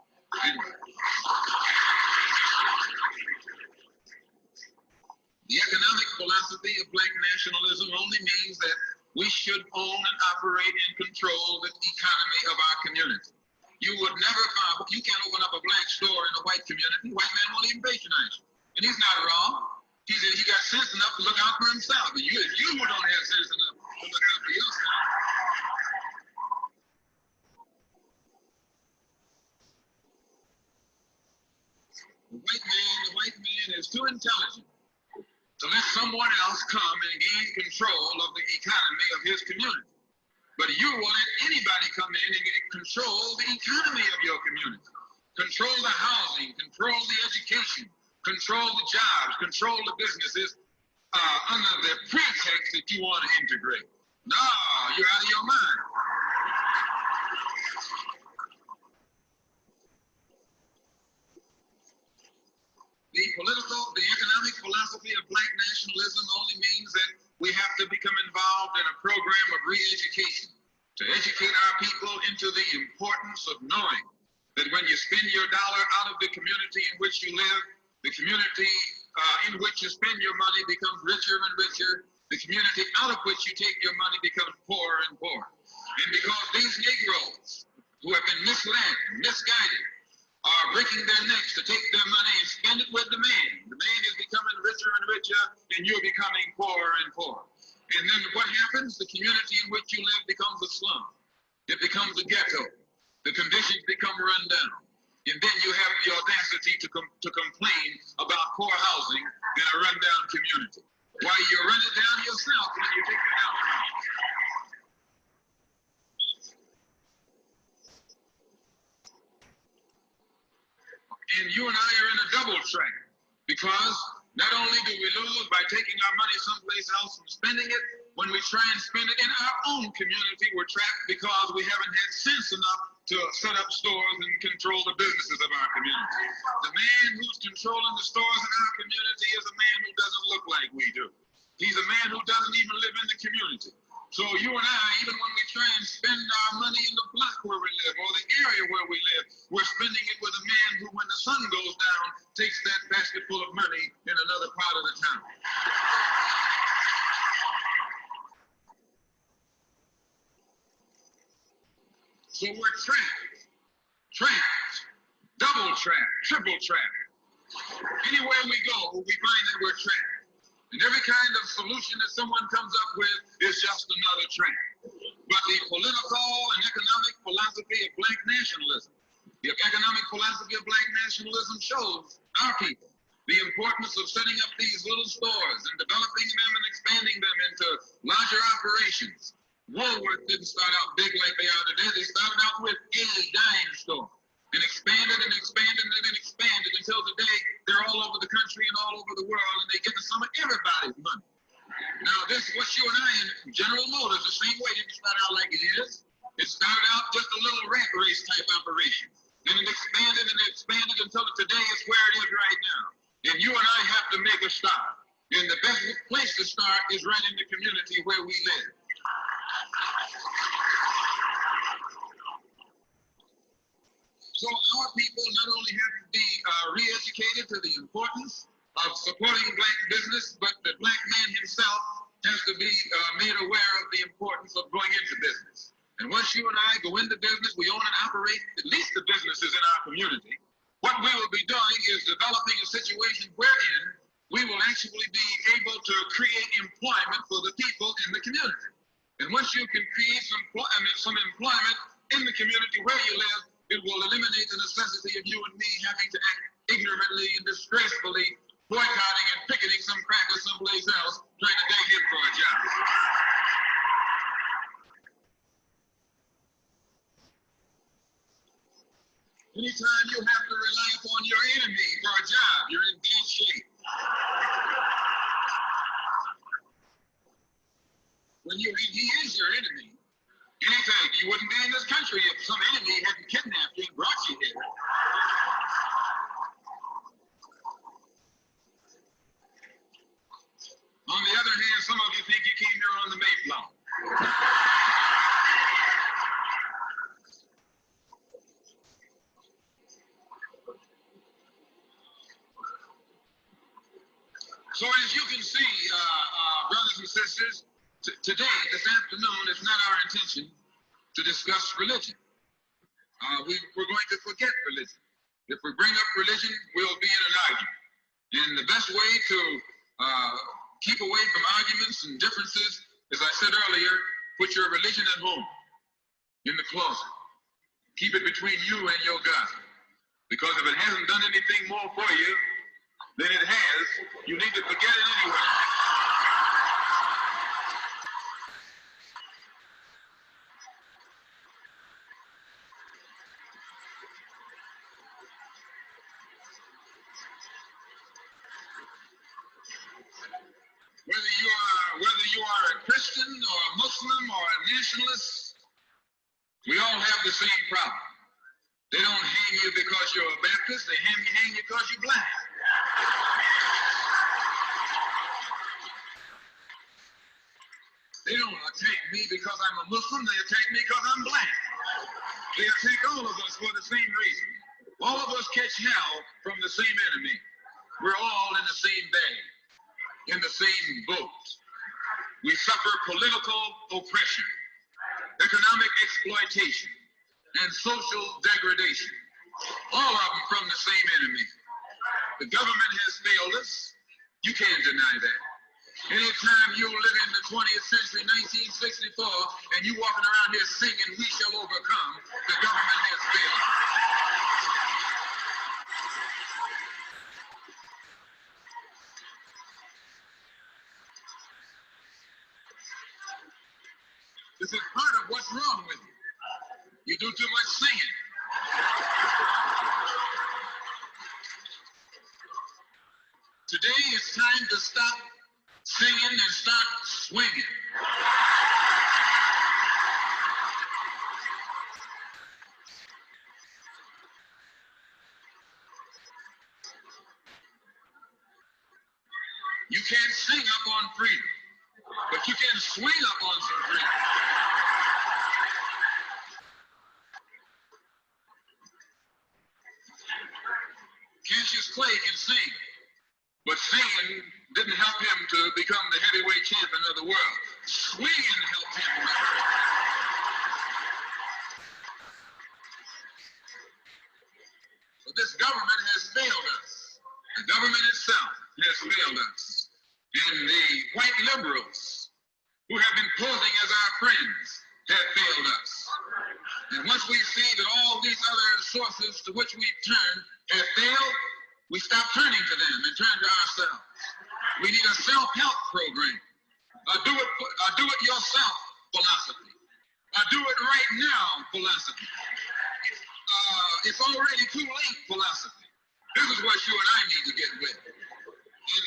The economic philosophy of black nationalism only means that we should own and operate and control the economy of our community. You would never find, you can't open up a black store in a white community. White man won't even patronize you. And he's not wrong. He got sense enough to look out for himself. And you don't have sense enough to look out for yourself. The white man is too intelligent to let someone else come and gain control of the economy of his community. But you will let anybody come in and control the economy of your community. Control the housing, control the education, control the jobs, control the businesses under the pretext that you want to integrate. No, you're out of your mind. The economic philosophy of black nationalism only means that we have to become involved in a program of re-education to educate our people into the importance of knowing that when you spend your dollar out of the community in which you live, the community in which you spend your money becomes richer and richer. The community out of which you take your money becomes poorer and poorer. And because these Negroes who have been misled, misguided, are breaking their necks to take their money and spend it with the man is becoming richer and richer, and you're becoming poorer and poorer. And then what happens? The community in which you live becomes a slum. It becomes a ghetto. The conditions become run down. And then you have the audacity to complain about poor housing in a rundown community. Why, you run it down yourself when you take it down. And you and I are in a double track, because not only do we lose by taking our money someplace else and spending it, when we try and spend it in our own community, we're trapped because we haven't had sense enough to set up stores and control the businesses of our community. The man who's controlling the stores in our community is a man who doesn't look like we do. He's a man who doesn't even live in the community. So you and I, even when we try and spend our money in the block where we live or the area where we live, we're spending it with a man who, when the sun goes down, takes that basket full of money in another part of the town. So we're trapped, double trapped, triple trapped. Anywhere we go, we find that we're trapped. And every kind of solution that someone comes up with is just another trap. But the political and economic philosophy of black nationalism, the economic philosophy of black nationalism shows our people the importance of setting up these little stores and developing them and expanding them into larger operations. Woolworth didn't start out big like they are today. They started out with a dime store and expanded and expanded and expanded until today they're all over the country and all over the world, and they get some of everybody's money. Now, this is what you and I in General Motors, the same way, didn't start out like it is. It started out just a little rat race type operation. Then it expanded and expanded until today is where it is right now. And you and I have to make a start. And the best place to start is right in the community where we live. So our people not only have to be re-educated to the importance of supporting black business, but the black man himself has to be made aware of the importance of going into business. And once you and I go into business, we own and operate at least the businesses in our community. What we will be doing is developing a situation wherein we will actually be able to create employment for the people in the community. And once you can create some employment in the community where you live, it will eliminate the necessity of you and me having to act ignorantly and disgracefully, boycotting and picketing some cracker someplace else, trying to beg him for a job. Anytime you have to rely upon your enemy for a job, you're in bad shape. When he is your enemy, anything, you wouldn't be in this country if some enemy hadn't kidnapped you and brought you here. On the other hand, some of you think you came here on the Mayflower. So as you can see, brothers and sisters, today, this afternoon, it's not our intention to discuss religion. We're going to forget religion. If we bring up religion, we'll be in an argument. And the best way to keep away from arguments and differences, as I said earlier, put your religion at home, in the closet. Keep it between you and your God. Because if it hasn't done anything more for you than it has, you need to forget it anyway. Whether you are a Christian or a Muslim or a nationalist, we all have the same problem. They don't hang you because you're a Baptist, they hang you because you're black. They don't attack me because I'm a Muslim, they attack me because I'm black. They attack all of us for the same reason. All of us catch hell from the same enemy. We're all in the same bag, in the same boat. We suffer political oppression, economic exploitation, and social degradation. All of them from the same enemy. The government has failed us. You can't deny that. Anytime you live in the 20th century, 1964, and you walking around here singing, "We shall overcome," the government has failed. This is part of what's wrong with you. You do too much singing. Today it's time to stop singing and start swinging. You can't sing up on freedom, but you can swing up on some freedom. Cassius Clay can sing, but singing didn't help him to become the heavyweight champion of the world. Swinging helped him. But this government has failed us. The government itself has failed us. And the white liberals who have been posing as our friends have failed us. And once we see that all these other sources to which we've turned have failed, we stop turning to them and turn to ourselves. We need a self-help program, a do-it-yourself philosophy, a do-it-right-now philosophy. It's already too late philosophy. This is what you and I need to get with. And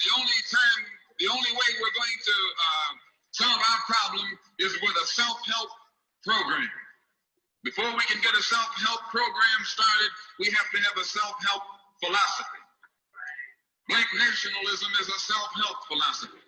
the only way we're going to solve our problem is with a self-help program. Before we can get a self-help program started, we have to have a self-help philosophy. Black nationalism is a self-help philosophy.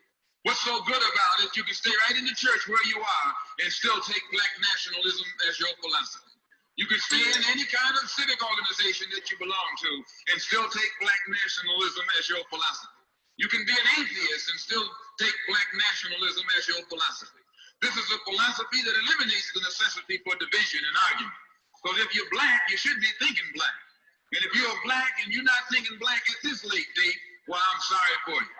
What's so good about it, you can stay right in the church where you are and still take black nationalism as your philosophy. You can stay in any kind of civic organization that you belong to and still take black nationalism as your philosophy. You can be an atheist and still take black nationalism as your philosophy. This is a philosophy that eliminates the necessity for division and argument. Because if you're black, you should be thinking black. And if you're black and you're not thinking black at this late date, well, I'm sorry for you.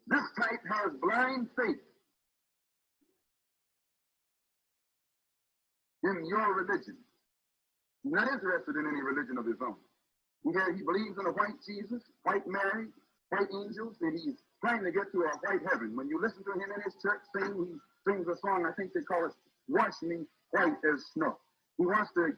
This type has blind faith in your religion. He's not interested in any religion of his own. He believes in a white Jesus, white Mary, white angels, and he's trying to get to a white heaven. When you listen to him in his church sing, he sings a song, I think they call it "Wash Me White as Snow." He wants to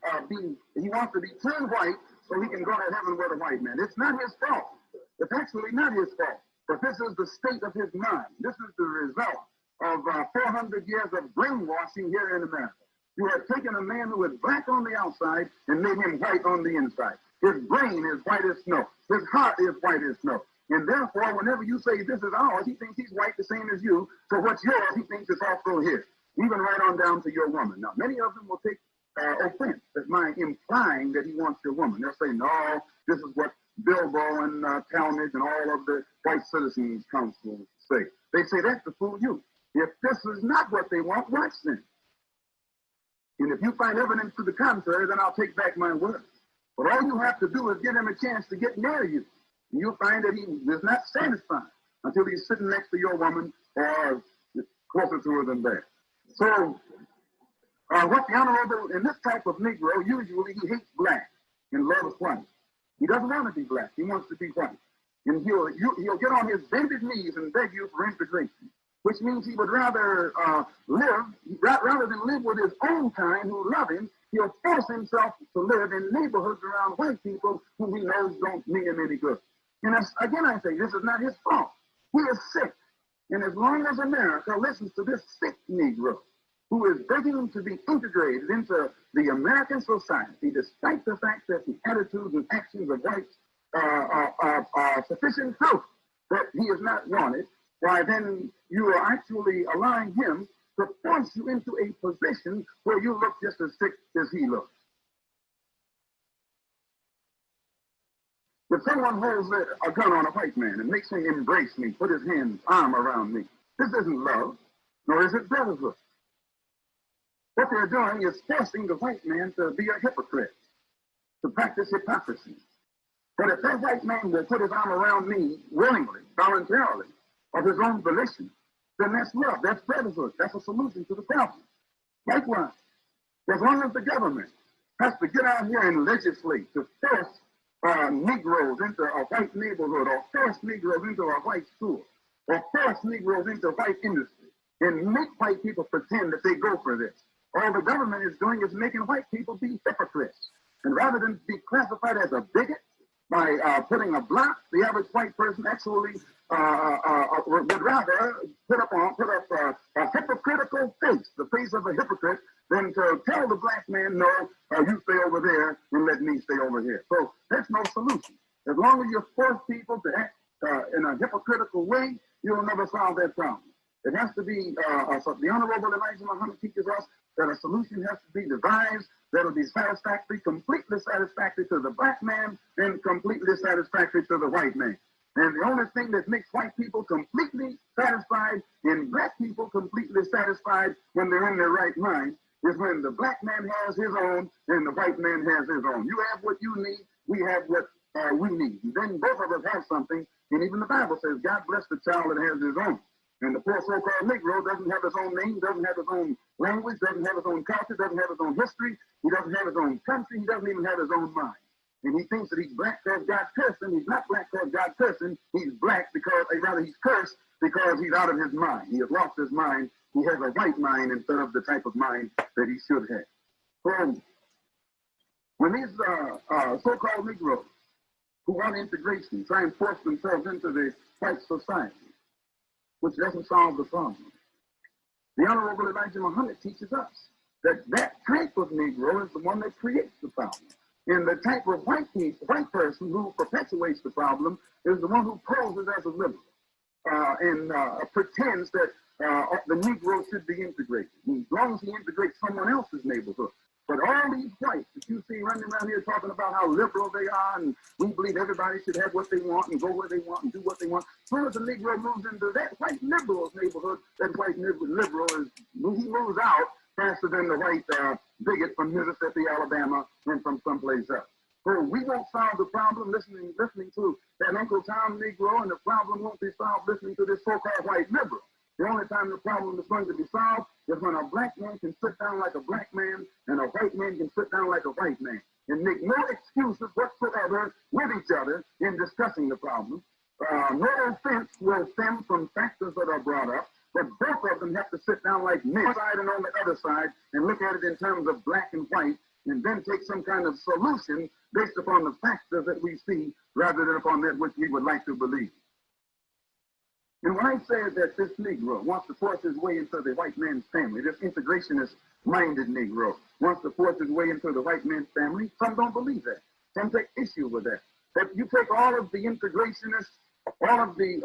be turned white so he can go to heaven with a white man. It's not his fault. It's actually not his fault. But this is the state of his mind. This is the result of 400 years of brainwashing here in America. You have taken a man who is black on the outside and made him white on the inside. His brain is white as snow. His heart is white as snow. And therefore, whenever you say this is ours, he thinks he's white the same as you. So what's yours, he thinks is also his. Even right on down to your woman. Now, many of them will take offense at my implying that he wants your woman. They'll say, no, this is what Bilbo and Talmadge and all of the White Citizens Council say. They say that's to fool you. If this is not what they want, watch them. And if you find evidence to the contrary, then I'll take back my word. But all you have to do is give him a chance to get near you. And you'll find that he is not satisfied until he's sitting next to your woman or closer to her than that. So what the Honorable, in this type of Negro, usually he hates black and loves white. He doesn't want to be black. He wants to be white. And he'll get on his bended knees and beg you for integration, which means he would rather rather than live with his own kind who love him, he'll force himself to live in neighborhoods around white people whom he knows don't mean him any good. And again, I say, this is not his fault. He is sick. And as long as America listens to this sick Negro, who is begging to be integrated into the American society, despite the fact that the attitudes and actions of whites are sufficient proof that he is not wanted, why then you are actually allowing him to force you into a position where you look just as sick as he looks. If someone holds a gun on a white man and makes him embrace me, put his arm around me, this isn't love, nor is it brotherhood. What they're doing is forcing the white man to be a hypocrite, to practice hypocrisy. But if that white man will put his arm around me willingly, voluntarily, of his own volition, then that's love, that's brotherhood, that's a solution to the problem. Likewise, as long as the government has to get out here and legislate to force Negroes into a white neighborhood, or force Negroes into a white school, or force Negroes into white industry, and make white people pretend that they go for this, all the government is doing is making white people be hypocrites. And rather than be classified as a bigot by putting a block, the average white person actually would rather put up a hypocritical face, the face of a hypocrite, than to tell the black man, no, you stay over there and let me stay over here. So that's no solution. As long as you force people to act in a hypocritical way, you'll never solve that problem. It has to be, the Honorable Elijah Muhammad teaches us that a solution has to be devised that'll be satisfactory, completely satisfactory to the black man and completely satisfactory to the white man. And the only thing that makes white people completely satisfied and black people completely satisfied when they're in their right mind is when the black man has his own and the white man has his own. You have what you need, we have what we need. And then both of us have something, and even the Bible says, God bless the child that has his own. And the poor so-called Negro doesn't have his own name, doesn't have his own language, doesn't have his own culture, doesn't have his own history, he doesn't have his own country, he doesn't even have his own mind. And he thinks that he's black because God cursed him. He's not black because God cursed him. He's black because, rather, he's cursed because he's out of his mind. He has lost his mind. He has a white mind instead of the type of mind that he should have. So when these so-called Negroes who want integration try and force themselves into the white society, which doesn't solve the problem, the Honorable Elijah Muhammad teaches us that that type of Negro is the one that creates the problem. And the type of white person who perpetuates the problem is the one who poses as a liberal and pretends that the Negro should be integrated, as long as he integrates someone else's neighborhood. But all these whites that you see running around here talking about how liberal they are and we believe everybody should have what they want and go where they want and do what they want, as soon as the Negro moves into that white liberal's neighborhood, that white liberal he moves out faster than the white bigot from Mississippi, Alabama, and from someplace else. So we won't solve the problem listening to that Uncle Tom Negro, and the problem won't be solved listening to this so-called white liberal. The only time the problem is going to be solved is when a black man can sit down like a black man and a white man can sit down like a white man and make no excuses whatsoever with each other in discussing the problem. No offense will stem from factors that are brought up, but both of them have to sit down like men, one side and on the other side, and look at it in terms of black and white, and then take some kind of solution based upon the factors that we see rather than upon that which we would like to believe. And when I say that this Negro wants to force his way into the white man's family, this integrationist-minded Negro wants to force his way into the white man's family, some don't believe that. Some take issue with that. That you take all of the integrationists, all of the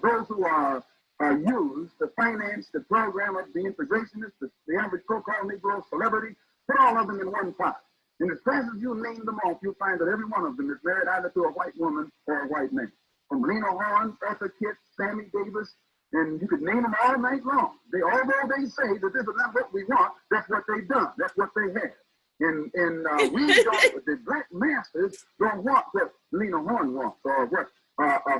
those who are used to finance the program of the integrationists, the average so-called Negro celebrity, put all of them in one pot. And as fast as you name them off, you'll find that every one of them is married either to a white woman or a white man. From Lena Horne, Eartha Kitt, Sammy Davis, and you could name them all night long. Although they say that this is not what we want, that's what they've done. That's what they have. And we don't, the black masses don't want what Lena Horne wants, or what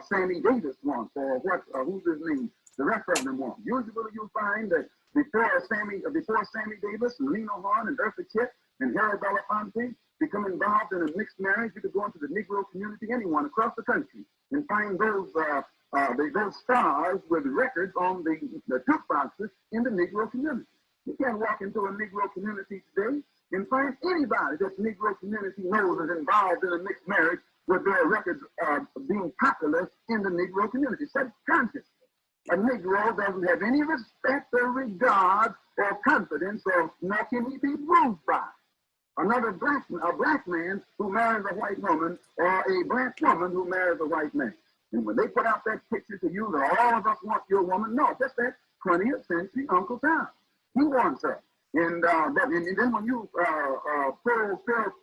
Sammy Davis wants, or what, who's his name, the rest of them want. Usually you'll find that before Sammy Davis and Lena Horne and Eartha Kitt and Harold Belafonte become involved in a mixed marriage, you could go into the Negro community, anyone across the country, and find those stars with records on the jukeboxes in the Negro community. You can't walk into a Negro community today and find anybody that the Negro community knows is involved in a mixed marriage with their records being popular in the Negro community. Subconsciously, a Negro doesn't have any respect or regard or confidence, or nor can he be ruled by a black man who marries a white woman, or a black woman who marries a white man. And when they put out that picture to you that all of us want your woman, no, just that 20th century Uncle Tom. He wants her. And then when you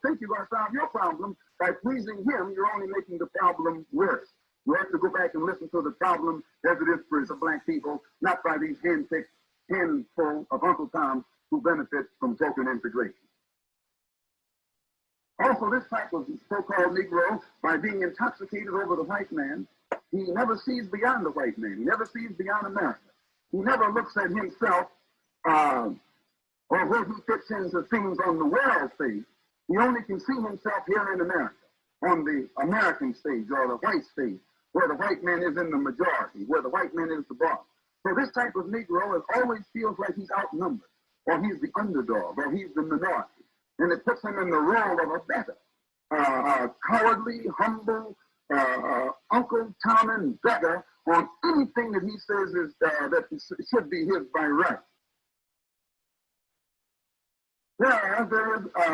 think you're going to solve your problem by pleasing him, you're only making the problem worse. You have to go back and listen to the problem as it is for the black people, not by these hand-picked handful of Uncle Toms who benefit from token integration. Also, this type of so-called Negro, by being intoxicated over the white man, he never sees beyond the white man. He never sees beyond America. He never looks at himself or where he fits into things on the world stage. He only can see himself here in America, on the American stage or the white stage, where the white man is in the majority, where the white man is the boss. So this type of Negro always feels like he's outnumbered, or he's the underdog, or he's the minority. And it puts him in the role of a better, cowardly, humble, Uncle Tom beggar on anything that he says is that should be his by right. Whereas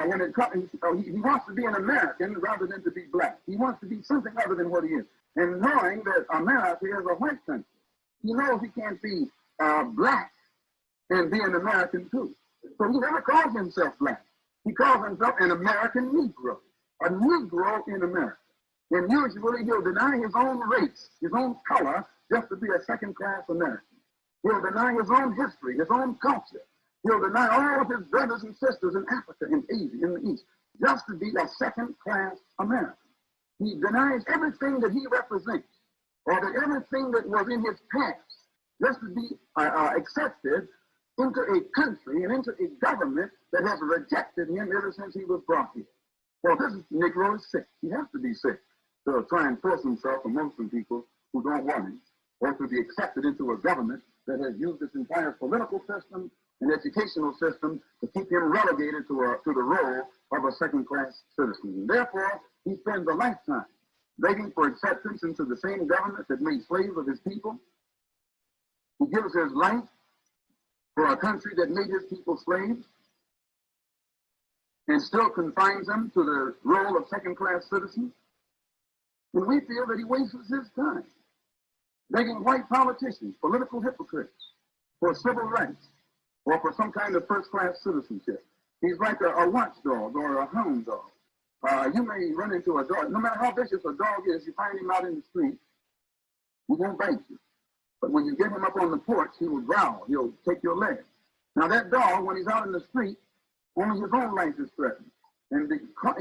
when it comes, he wants to be an American rather than to be black. He wants to be something other than what he is. And knowing that America is a white country, he knows he can't be black and be an American too. So he never calls himself black. He calls himself an American Negro, a Negro in America. And usually he'll deny his own race, his own color, just to be a second-class American. He'll deny his own history, his own culture. He'll deny all of his brothers and sisters in Africa, in Asia, in the East, just to be a second-class American. He denies everything that he represents, or that everything that was in his past, just to be accepted into a country and into a government that has rejected him ever since he was brought here. Well, this Negro is sick. He has to be sick to try and force himself amongst some people who don't want him, or to be accepted into a government that has used its entire political system and educational system to keep him relegated to the role of a second-class citizen. And therefore, he spends a lifetime begging for acceptance into the same government that made slaves of his people. He gives his life for a country that made his people slaves, and still confines them to the role of second-class citizens. And we feel that he wastes his time begging white politicians, political hypocrites, for civil rights or for some kind of first-class citizenship. He's like a watchdog or a hound dog. You may run into a dog. No matter how vicious a dog is, you find him out in the street, he won't bite you. But when you get him up on the porch, he will growl. He'll take your leg. Now that dog, when he's out in the street, only his own life is threatened. And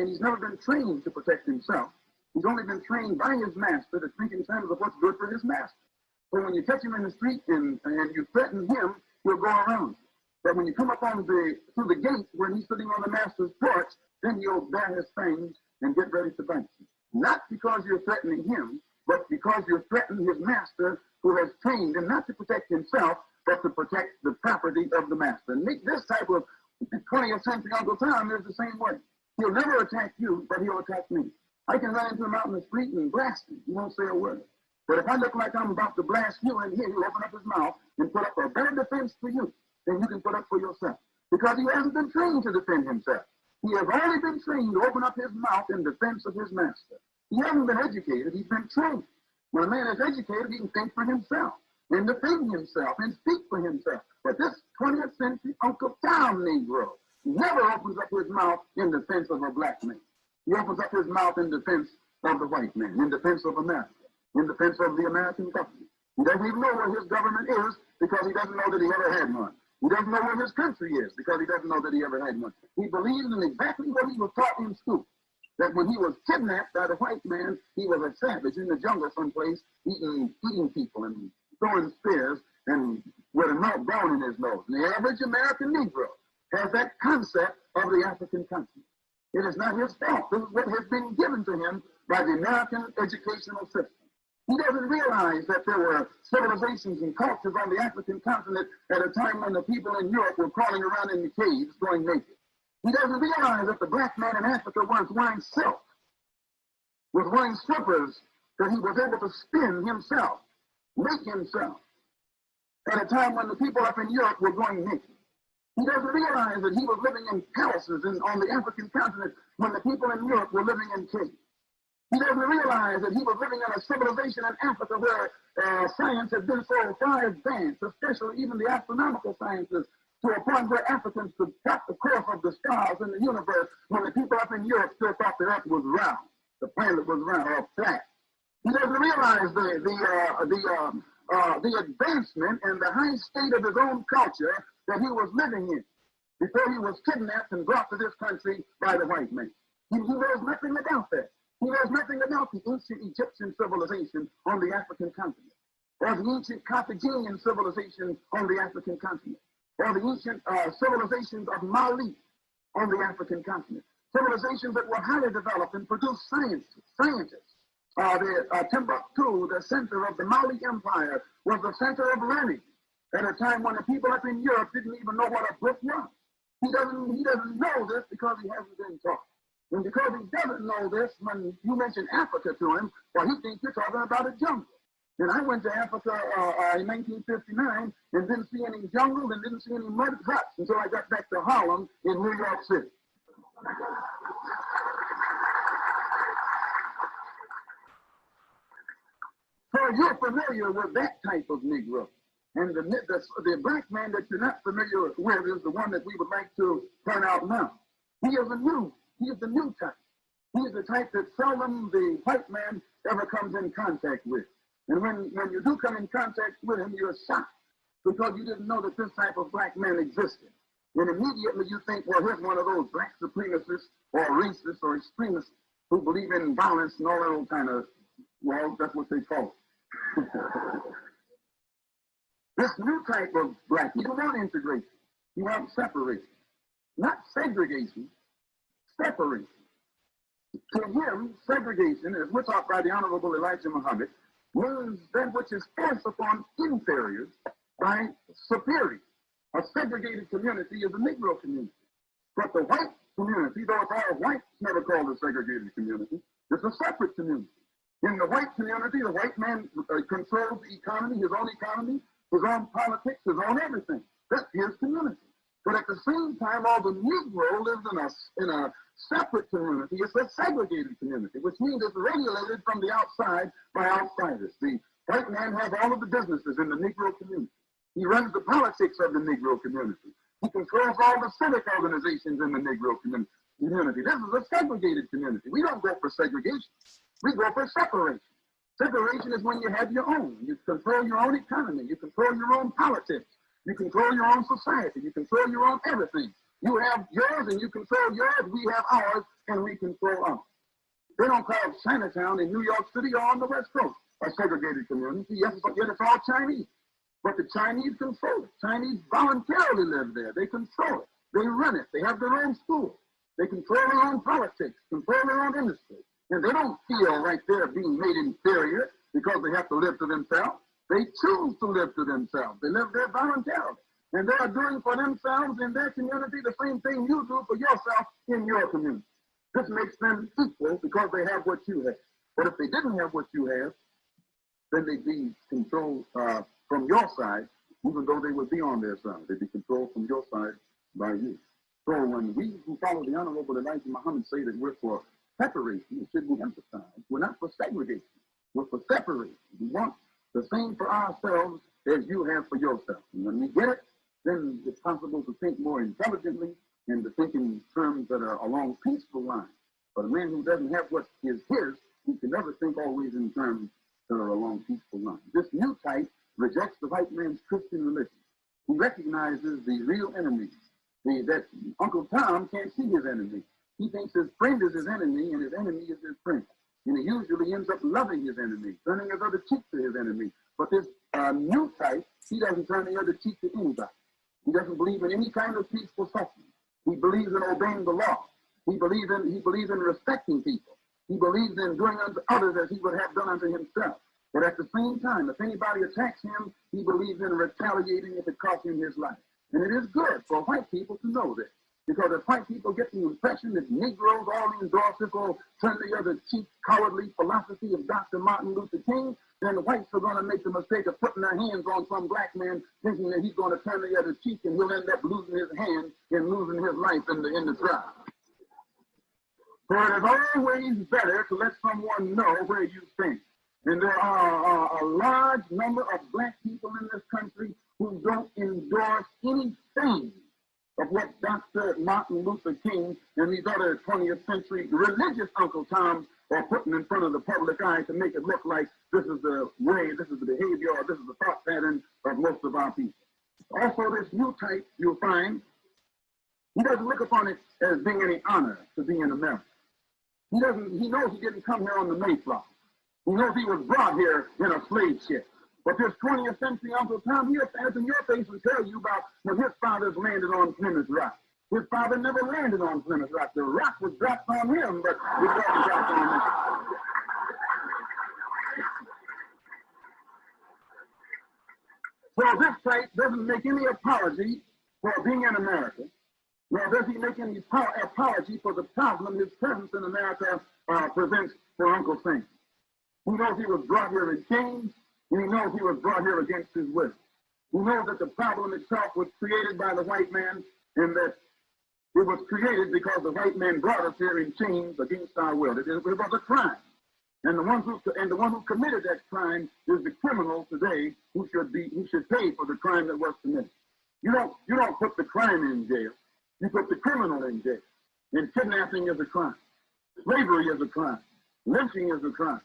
he's never been trained to protect himself. He's only been trained by his master to think in terms of what's good for his master. So when you catch him in the street and you threaten him, he'll go around. But when you come up through the gate when he's sitting on the master's porch, then you'll bear his fangs and get ready to bite you. Not because you're threatening him, but because you're threatening his master, who has trained him not to protect himself, but to protect the property of the master. And this type of 20th century Uncle Tom is the same way. He'll never attack you, but he'll attack me. I can run into him out in the street and blast him. He won't say a word. But if I look like I'm about to blast you in here, he'll open up his mouth and put up a better defense for you than you can put up for yourself. Because he hasn't been trained to defend himself. He has only been trained to open up his mouth in defense of his master. He hasn't been educated, he's been trained. When a man is educated, he can think for himself and defend himself and speak for himself. But this 20th century Uncle Tom Negro never opens up his mouth in defense of a black man. He opens up his mouth in defense of the white man, in defense of America, in defense of the American government. He doesn't even know where his government is because he doesn't know that he ever had one. He doesn't know where his country is because he doesn't know that he ever had one. He believes in exactly what he was taught in school, that when he was kidnapped by the white man, he was a savage in the jungle someplace, eating people and throwing spears and with a nut bone in his nose. And the average American Negro has that concept of the African continent. It is not his fault. This is what has been given to him by the American educational system. He doesn't realize that there were civilizations and cultures on the African continent at a time when the people in Europe were crawling around in the caves going naked. He doesn't realize that the black man in Africa was wearing silk, was wearing slippers that he was able to spin himself, make himself, at a time when the people up in Europe were going naked. He doesn't realize that he was living in palaces on the African continent when the people in Europe were living in caves. He doesn't realize that he was living in a civilization in Africa where science had been so far advanced, especially even the astronomical sciences, to a point where Africans could plot the course of the stars in the universe when the people up in Europe still thought the earth was round, the planet was round or flat. He doesn't realize the advancement and the high state of his own culture that he was living in before he was kidnapped and brought to this country by the white man. He knows nothing about that. He knows nothing about the ancient Egyptian civilization on the African continent, or the ancient Carthaginian civilization on the African continent, or the ancient civilizations of Mali on the African continent, civilizations that were highly developed and produced scientists. Timbuktu, the center of the Mali Empire, was the center of learning at a time when the people up in Europe didn't even know what a book was. He doesn't know this because he hasn't been taught. And because he doesn't know this, when you mention Africa to him, well, he thinks you're talking about a jungle. And I went to Africa in 1959 and didn't see any jungle and didn't see any mud huts until I got back to Harlem in New York City. So you're familiar with that type of Negro. And the black man that you're not familiar with is the one that we would like to turn out now. He is the new type. He is the type that seldom the white man ever comes in contact with. And when you do come in contact with him, you're shocked because you didn't know that this type of black man existed. And immediately you think, well, here's one of those black supremacists or racists or extremists who believe in violence and all that old kind of, well, that's what they call it. This new type of black, he don't want integration. He wants separation. Not segregation, separation. To him, segregation, as we're taught by the Honorable Elijah Muhammad, means that which is forced upon inferiors by superiors. A segregated community is a Negro community. But the white community, though it's all white, it's never called a segregated community. It's a separate community. In the white community, the white man controls the economy, his own politics, his own everything. That's his community. But at the same time, all the Negro lives in a separate community. It's a segregated community, which means it's regulated from the outside by outsiders. The white man has all of the businesses in the Negro community. He runs the politics of the Negro community. He controls all the civic organizations in the Negro community. This is a segregated community. We don't go for segregation. We go for separation. Separation is when you have your own. You control your own economy. You control your own politics. You control your own society. You control your own everything. You have yours and you control yours. We have ours and we control ours. They don't call Chinatown in New York City or on the West Coast a segregated community. Yes, but yet it's all Chinese. But the Chinese control it. Chinese voluntarily live there. They control it. They run it. They have their own schools. They control their own politics, control their own industry. And they don't feel like they're being made inferior because they have to live to themselves. They choose to live to themselves. They live there voluntarily. And they are doing for themselves in their community the same thing you do for yourself in your community. This makes them equal because they have what you have. But if they didn't have what you have, then they'd be controlled from your side, even though they would be on their side. They'd be controlled from your side by you. So when we who follow the Honorable Elijah Muhammad say that we're for separation, it should be emphasized. We're not for segregation. We're for separation. We want the same for ourselves as you have for yourself. And when we get it, then it's possible to think more intelligently and to think in terms that are along peaceful lines. But a man who doesn't have what is his, he can never think always in terms that are along peaceful lines. This new type rejects the white man's Christian religion. He recognizes the real enemies. That Uncle Tom can't see his enemy. He thinks his friend is his enemy and his enemy is his friend. And he usually ends up loving his enemy, turning his other cheek to his enemy. But this new type, he doesn't turn the other cheek to anybody. He doesn't believe in any kind of peaceful suffering. He believes in obeying the law. He believes in respecting people. He believes in doing unto others as he would have done unto himself. But at the same time, if anybody attacks him, he believes in retaliating if it costs him his life. And it is good for white people to know this. Because if white people get the impression that Negroes all endorse this whole turn the other cheek cowardly philosophy of Dr. Martin Luther King, then the whites are going to make the mistake of putting their hands on some black man thinking that he's going to turn the other cheek and he'll end up losing his hand and losing his life in the trial. So it is always better to let someone know where you stand. And there are a large number of black people in this country who don't endorse anything of what Dr. Martin Luther King and these other 20th century religious Uncle Toms are putting in front of the public eye to make it look like this is the way, this is the behavior, or this is the thought pattern of most of our people. Also, this new type, you'll find, he doesn't look upon it as being any honor to be in America. He knows he didn't come here on the Mayflower. He knows he was brought here in a slave ship. But this 20th century Uncle Tom, he'll stand in your face and tell you about when his fathers landed on Plymouth Rock. His father never landed on Plymouth Rock. The rock was dropped on him, but it wasn't dropped on him. So this type doesn't make any apology for being in America, nor does he make any apology for the problem his presence in America presents for Uncle Sam. He knows he was brought here in chains. He knows he was brought here against his will. He knows that the problem itself was created by the white man and that it was created because the white man brought us here in chains against our will. It was a crime. And the one who committed that crime is the criminal today who should pay for the crime that was committed. You don't put the crime in jail. You put the criminal in jail. And kidnapping is a crime. Slavery is a crime. Lynching is a crime.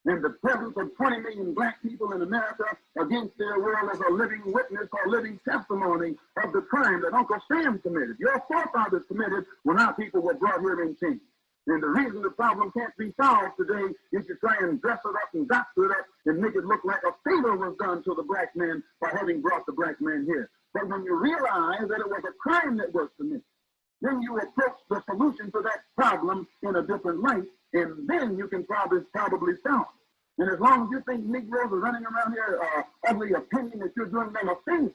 And the presence of 20 million black people in America against their will is a living witness or living testimony of the crime that Uncle Sam committed. Your forefathers committed when our people were brought here in chains. And the reason the problem can't be solved today is to try and dress it up and doctor it up and make it look like a favor was done to the black man by having brought the black man here. But when you realize that it was a crime that was committed, then you approach the solution to that problem in a different light, and then you can probably solve it. And as long as you think Negroes are running around here under the opinion that you're doing them a favor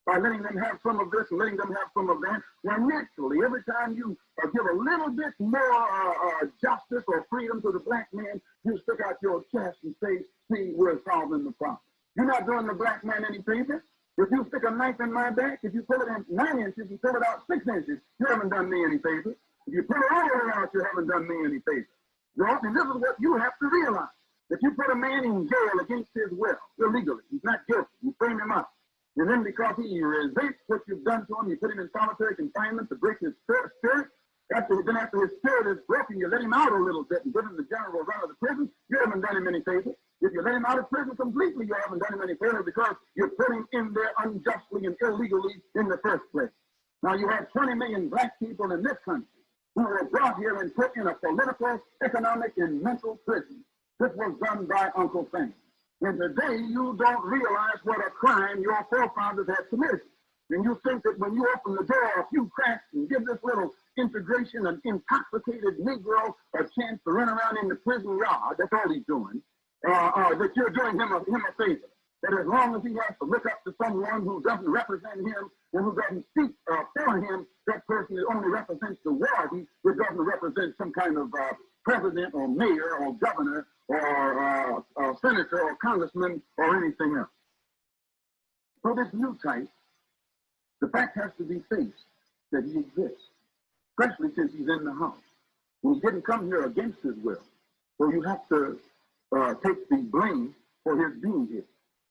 by letting them have some of this and letting them have some of that, then naturally, every time you give a little bit more justice or freedom to the black man, you stick out your chest and say, see, we're solving the problem. You're not doing the black man any favor. If you stick a knife in my back, if you pull it in 9 inches, you pull it out 6 inches, you haven't done me any favor. If you pull it all the way out, you haven't done me any favor. And this is what you have to realize. If you put a man in jail against his will, illegally, he's not guilty, you frame him up. And then because he resents what you've done to him, you put him in solitary confinement to break his spirit. After his spirit is broken, you let him out a little bit and give him the general run of the prison, you haven't done him any favor. If you let him out of prison completely, you haven't done him any favor because you put him in there unjustly and illegally in the first place. Now you have 20 million black people in this country who were brought here and put in a political, economic, and mental prison. This was done by Uncle Sam. And today you don't realize what a crime your forefathers had committed. And you think that when you open the door a few cracks and give this little integration, an intoxicated Negro, a chance to run around in the prison yard, that's all he's doing, that you're doing him a favor. That as long as he has to look up to someone who doesn't represent him and who doesn't speak for him, that person only represents the warden, which doesn't represent some kind of president or mayor or governor or senator or congressman or anything else. So this new type, the fact has to be faced that he exists, especially since he's in the house. He didn't come here against his will. So you have to take the blame for his being here.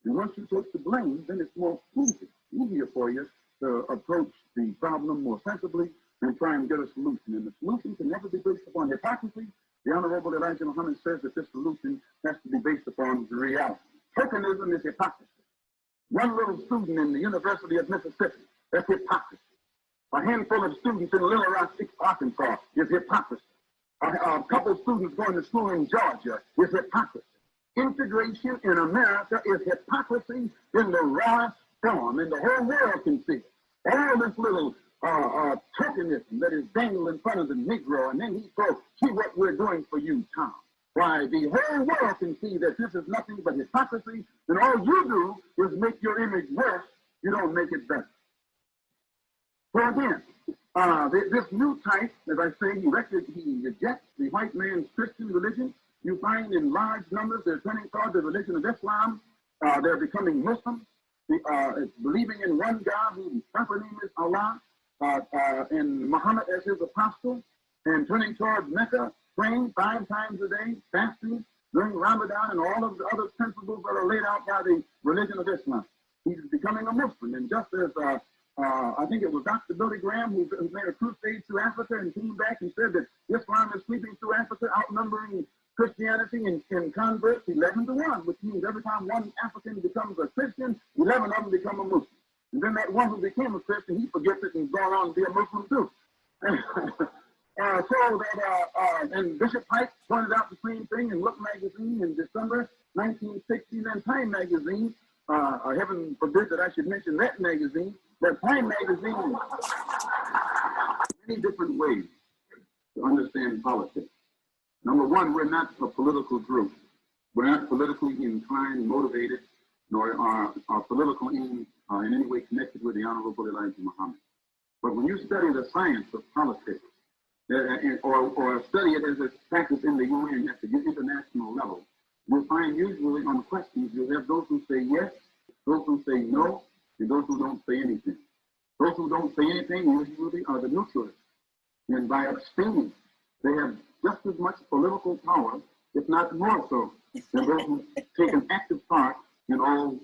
And once you take the blame, then it's more easier for you to approach the problem more sensibly and try and get a solution. And the solution can never be based upon hypocrisy. The Honorable Elijah Muhammad says that this solution has to be based upon reality. Tokenism is hypocrisy. One little student in the University of Mississippi, that's hypocrisy. A handful of students in Little Rock, Arkansas, is hypocrisy. A couple of students going to school in Georgia is hypocrisy. Integration in America is hypocrisy in the rawest form, and the whole world can see it. All this little tokenism that is dangled in front of the Negro, and then he says, see what we're doing for you, Tom. Why, the whole world can see that this is nothing but hypocrisy, and all you do is make your image worse. You don't make it better. So again, this new type, as I say, he rejects the white man's Christian religion. You find in large numbers they're turning toward the religion of Islam. They're becoming Muslims, believing in one God whose proper name is Allah, and Muhammad as his apostle, and turning toward Mecca, praying 5 times a day, fasting, during Ramadan, and all of the other principles that are laid out by the religion of Islam. He's becoming a Muslim, and just as I think it was Dr. Billy Graham who made a crusade through Africa and came back and said that Islam is sweeping through Africa, outnumbering Christianity in converts 11-1, which means every time one African becomes a Christian, 11 of them become a Muslim. And then that one who became a Christian, he forgets it and gone on to be a Muslim too. And Bishop Pike pointed out the same thing in Look magazine in December 1960, and then Time magazine. Heaven forbid that I should mention that magazine, but Time magazine, many different ways to understand politics. Number one, we're not a political group. We're not politically inclined, motivated, nor are political in any way connected with the Honorable Elijah Muhammad. But when you study the science of politics, or study it as it's practiced in the UN at the international level, you'll find usually on questions you'll have those who say yes, those who say no, and those who don't say anything. Those who don't say anything usually are the neutralists. And by abstaining, they have just as much political power, if not more so, than those who take an active part in all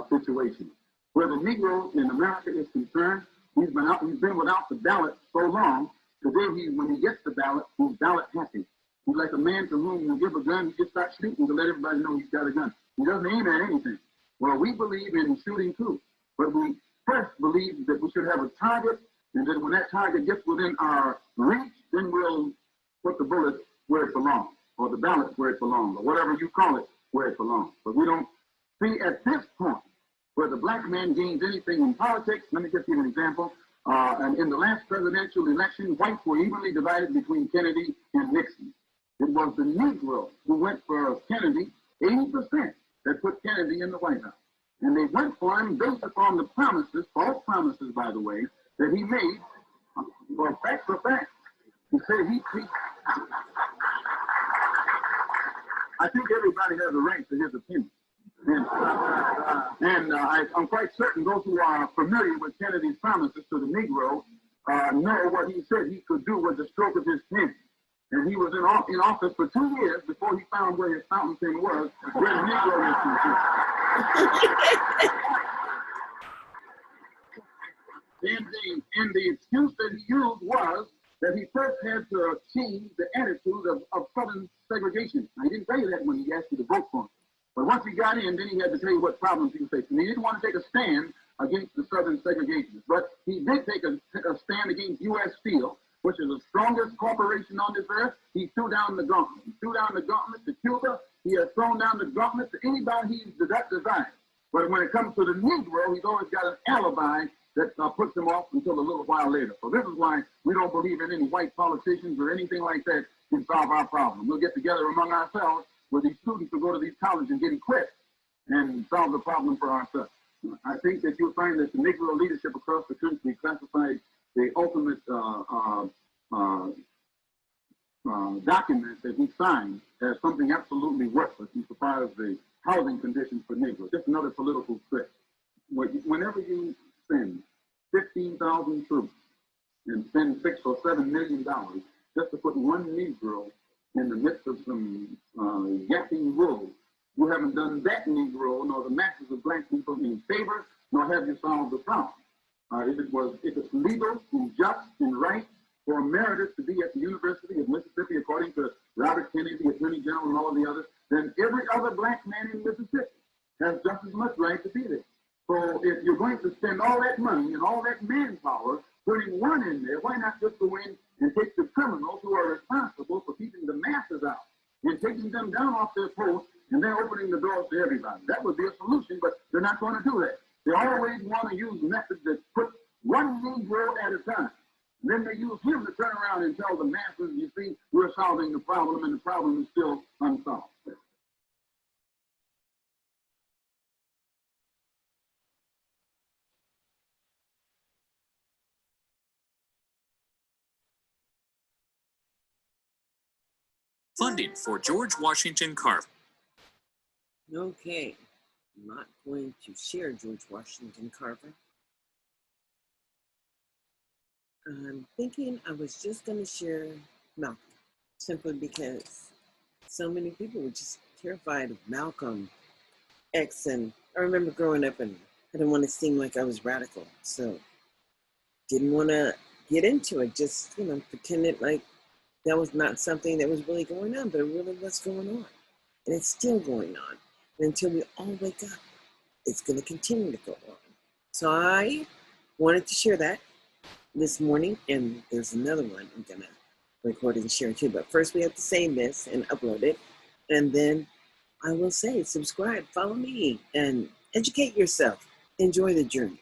situations. Where the Negro in America is concerned, he's been without the ballot so long. Today, when he gets the ballot, he's ballot happy. He's like a man to whom you give a gun, he just starts shooting to let everybody know he's got a gun. He doesn't aim at anything. Well, we believe in shooting too, but we first believe that we should have a target, and then when that target gets within our reach, then we'll put the bullet where it belongs, or the ballot where it belongs, or whatever you call it, where it belongs. But we don't see at this point where the black man gains anything in politics. Let me just give you an example. And in the last presidential election, whites were evenly divided between Kennedy and Nixon. It was the Negro who went for Kennedy, 80% that put Kennedy in the White House. And they went for him based upon the promises, false promises, by the way, that he made. Well, fact for fact. He said I think everybody has a right to his opinion. And I'm quite certain those who are familiar with Kennedy's promises to the Negro know what he said he could do with the stroke of his pen. And he was in office for 2 years before he found where his fountain pen was, where the Negro is concerned. And the excuse that he used was that he first had to change the attitude of Southern segregation. Now, he didn't tell you that when he asked you to vote for him. But once he got in, then he had to tell you what problems he was facing. He didn't want to take a stand against the Southern segregationists. But he did take a stand against U.S. Steel, which is the strongest corporation on this earth. He threw down the gauntlet. He threw down the gauntlet to Cuba. He has thrown down the gauntlet to anybody he's desired. But when it comes to the Negro, he's always got an alibi that puts him off until a little while later. So this is why we don't believe in any white politicians or anything like that can solve our problem. We'll get together among ourselves with these students who go to these colleges and get equipped and solve the problem for ourselves. I think that you'll find that the Negro leadership across the country classified the ultimate document that he signed as something absolutely worthless insofar as the housing conditions for Negroes. Just another political trick. Whenever you send 15,000 troops and spend $6 or $7 million just to put one Negro in the midst of some yapping wolves, you haven't done that Negro nor the masses of black people any favor, nor have you solved the problem. If it's legal and just and right for emeritus to be at the University of Mississippi, according to Robert Kennedy, the Attorney General, and all of the others, then every other black man in Mississippi has just as much right to be there. So if you're going to spend all that money and all that manpower putting one in there, why not just go in and take the criminals who are responsible for keeping the masses out and taking them down off their posts and then opening the doors to everybody? That would be a solution, but they're not going to do that. They always want to use methods that put one Negro at a time. And then they use him to turn around and tell the masses, you see, we're solving the problem, and the problem is still unsolved. Funding for George Washington Carver. Okay, I'm not going to share George Washington Carver. I'm thinking I was just going to share Malcolm, simply because so many people were just terrified of Malcolm X, and I remember growing up and I didn't want to seem like I was radical, so didn't want to get into it, just, pretended like that was not something that was really going on, but it really was going on, and it's still going on. And until we all wake up, it's going to continue to go on. So I wanted to share that this morning, and there's another one I'm going to record and share too. But first we have to say this and upload it, and then I will say subscribe, follow me, and educate yourself. Enjoy the journey.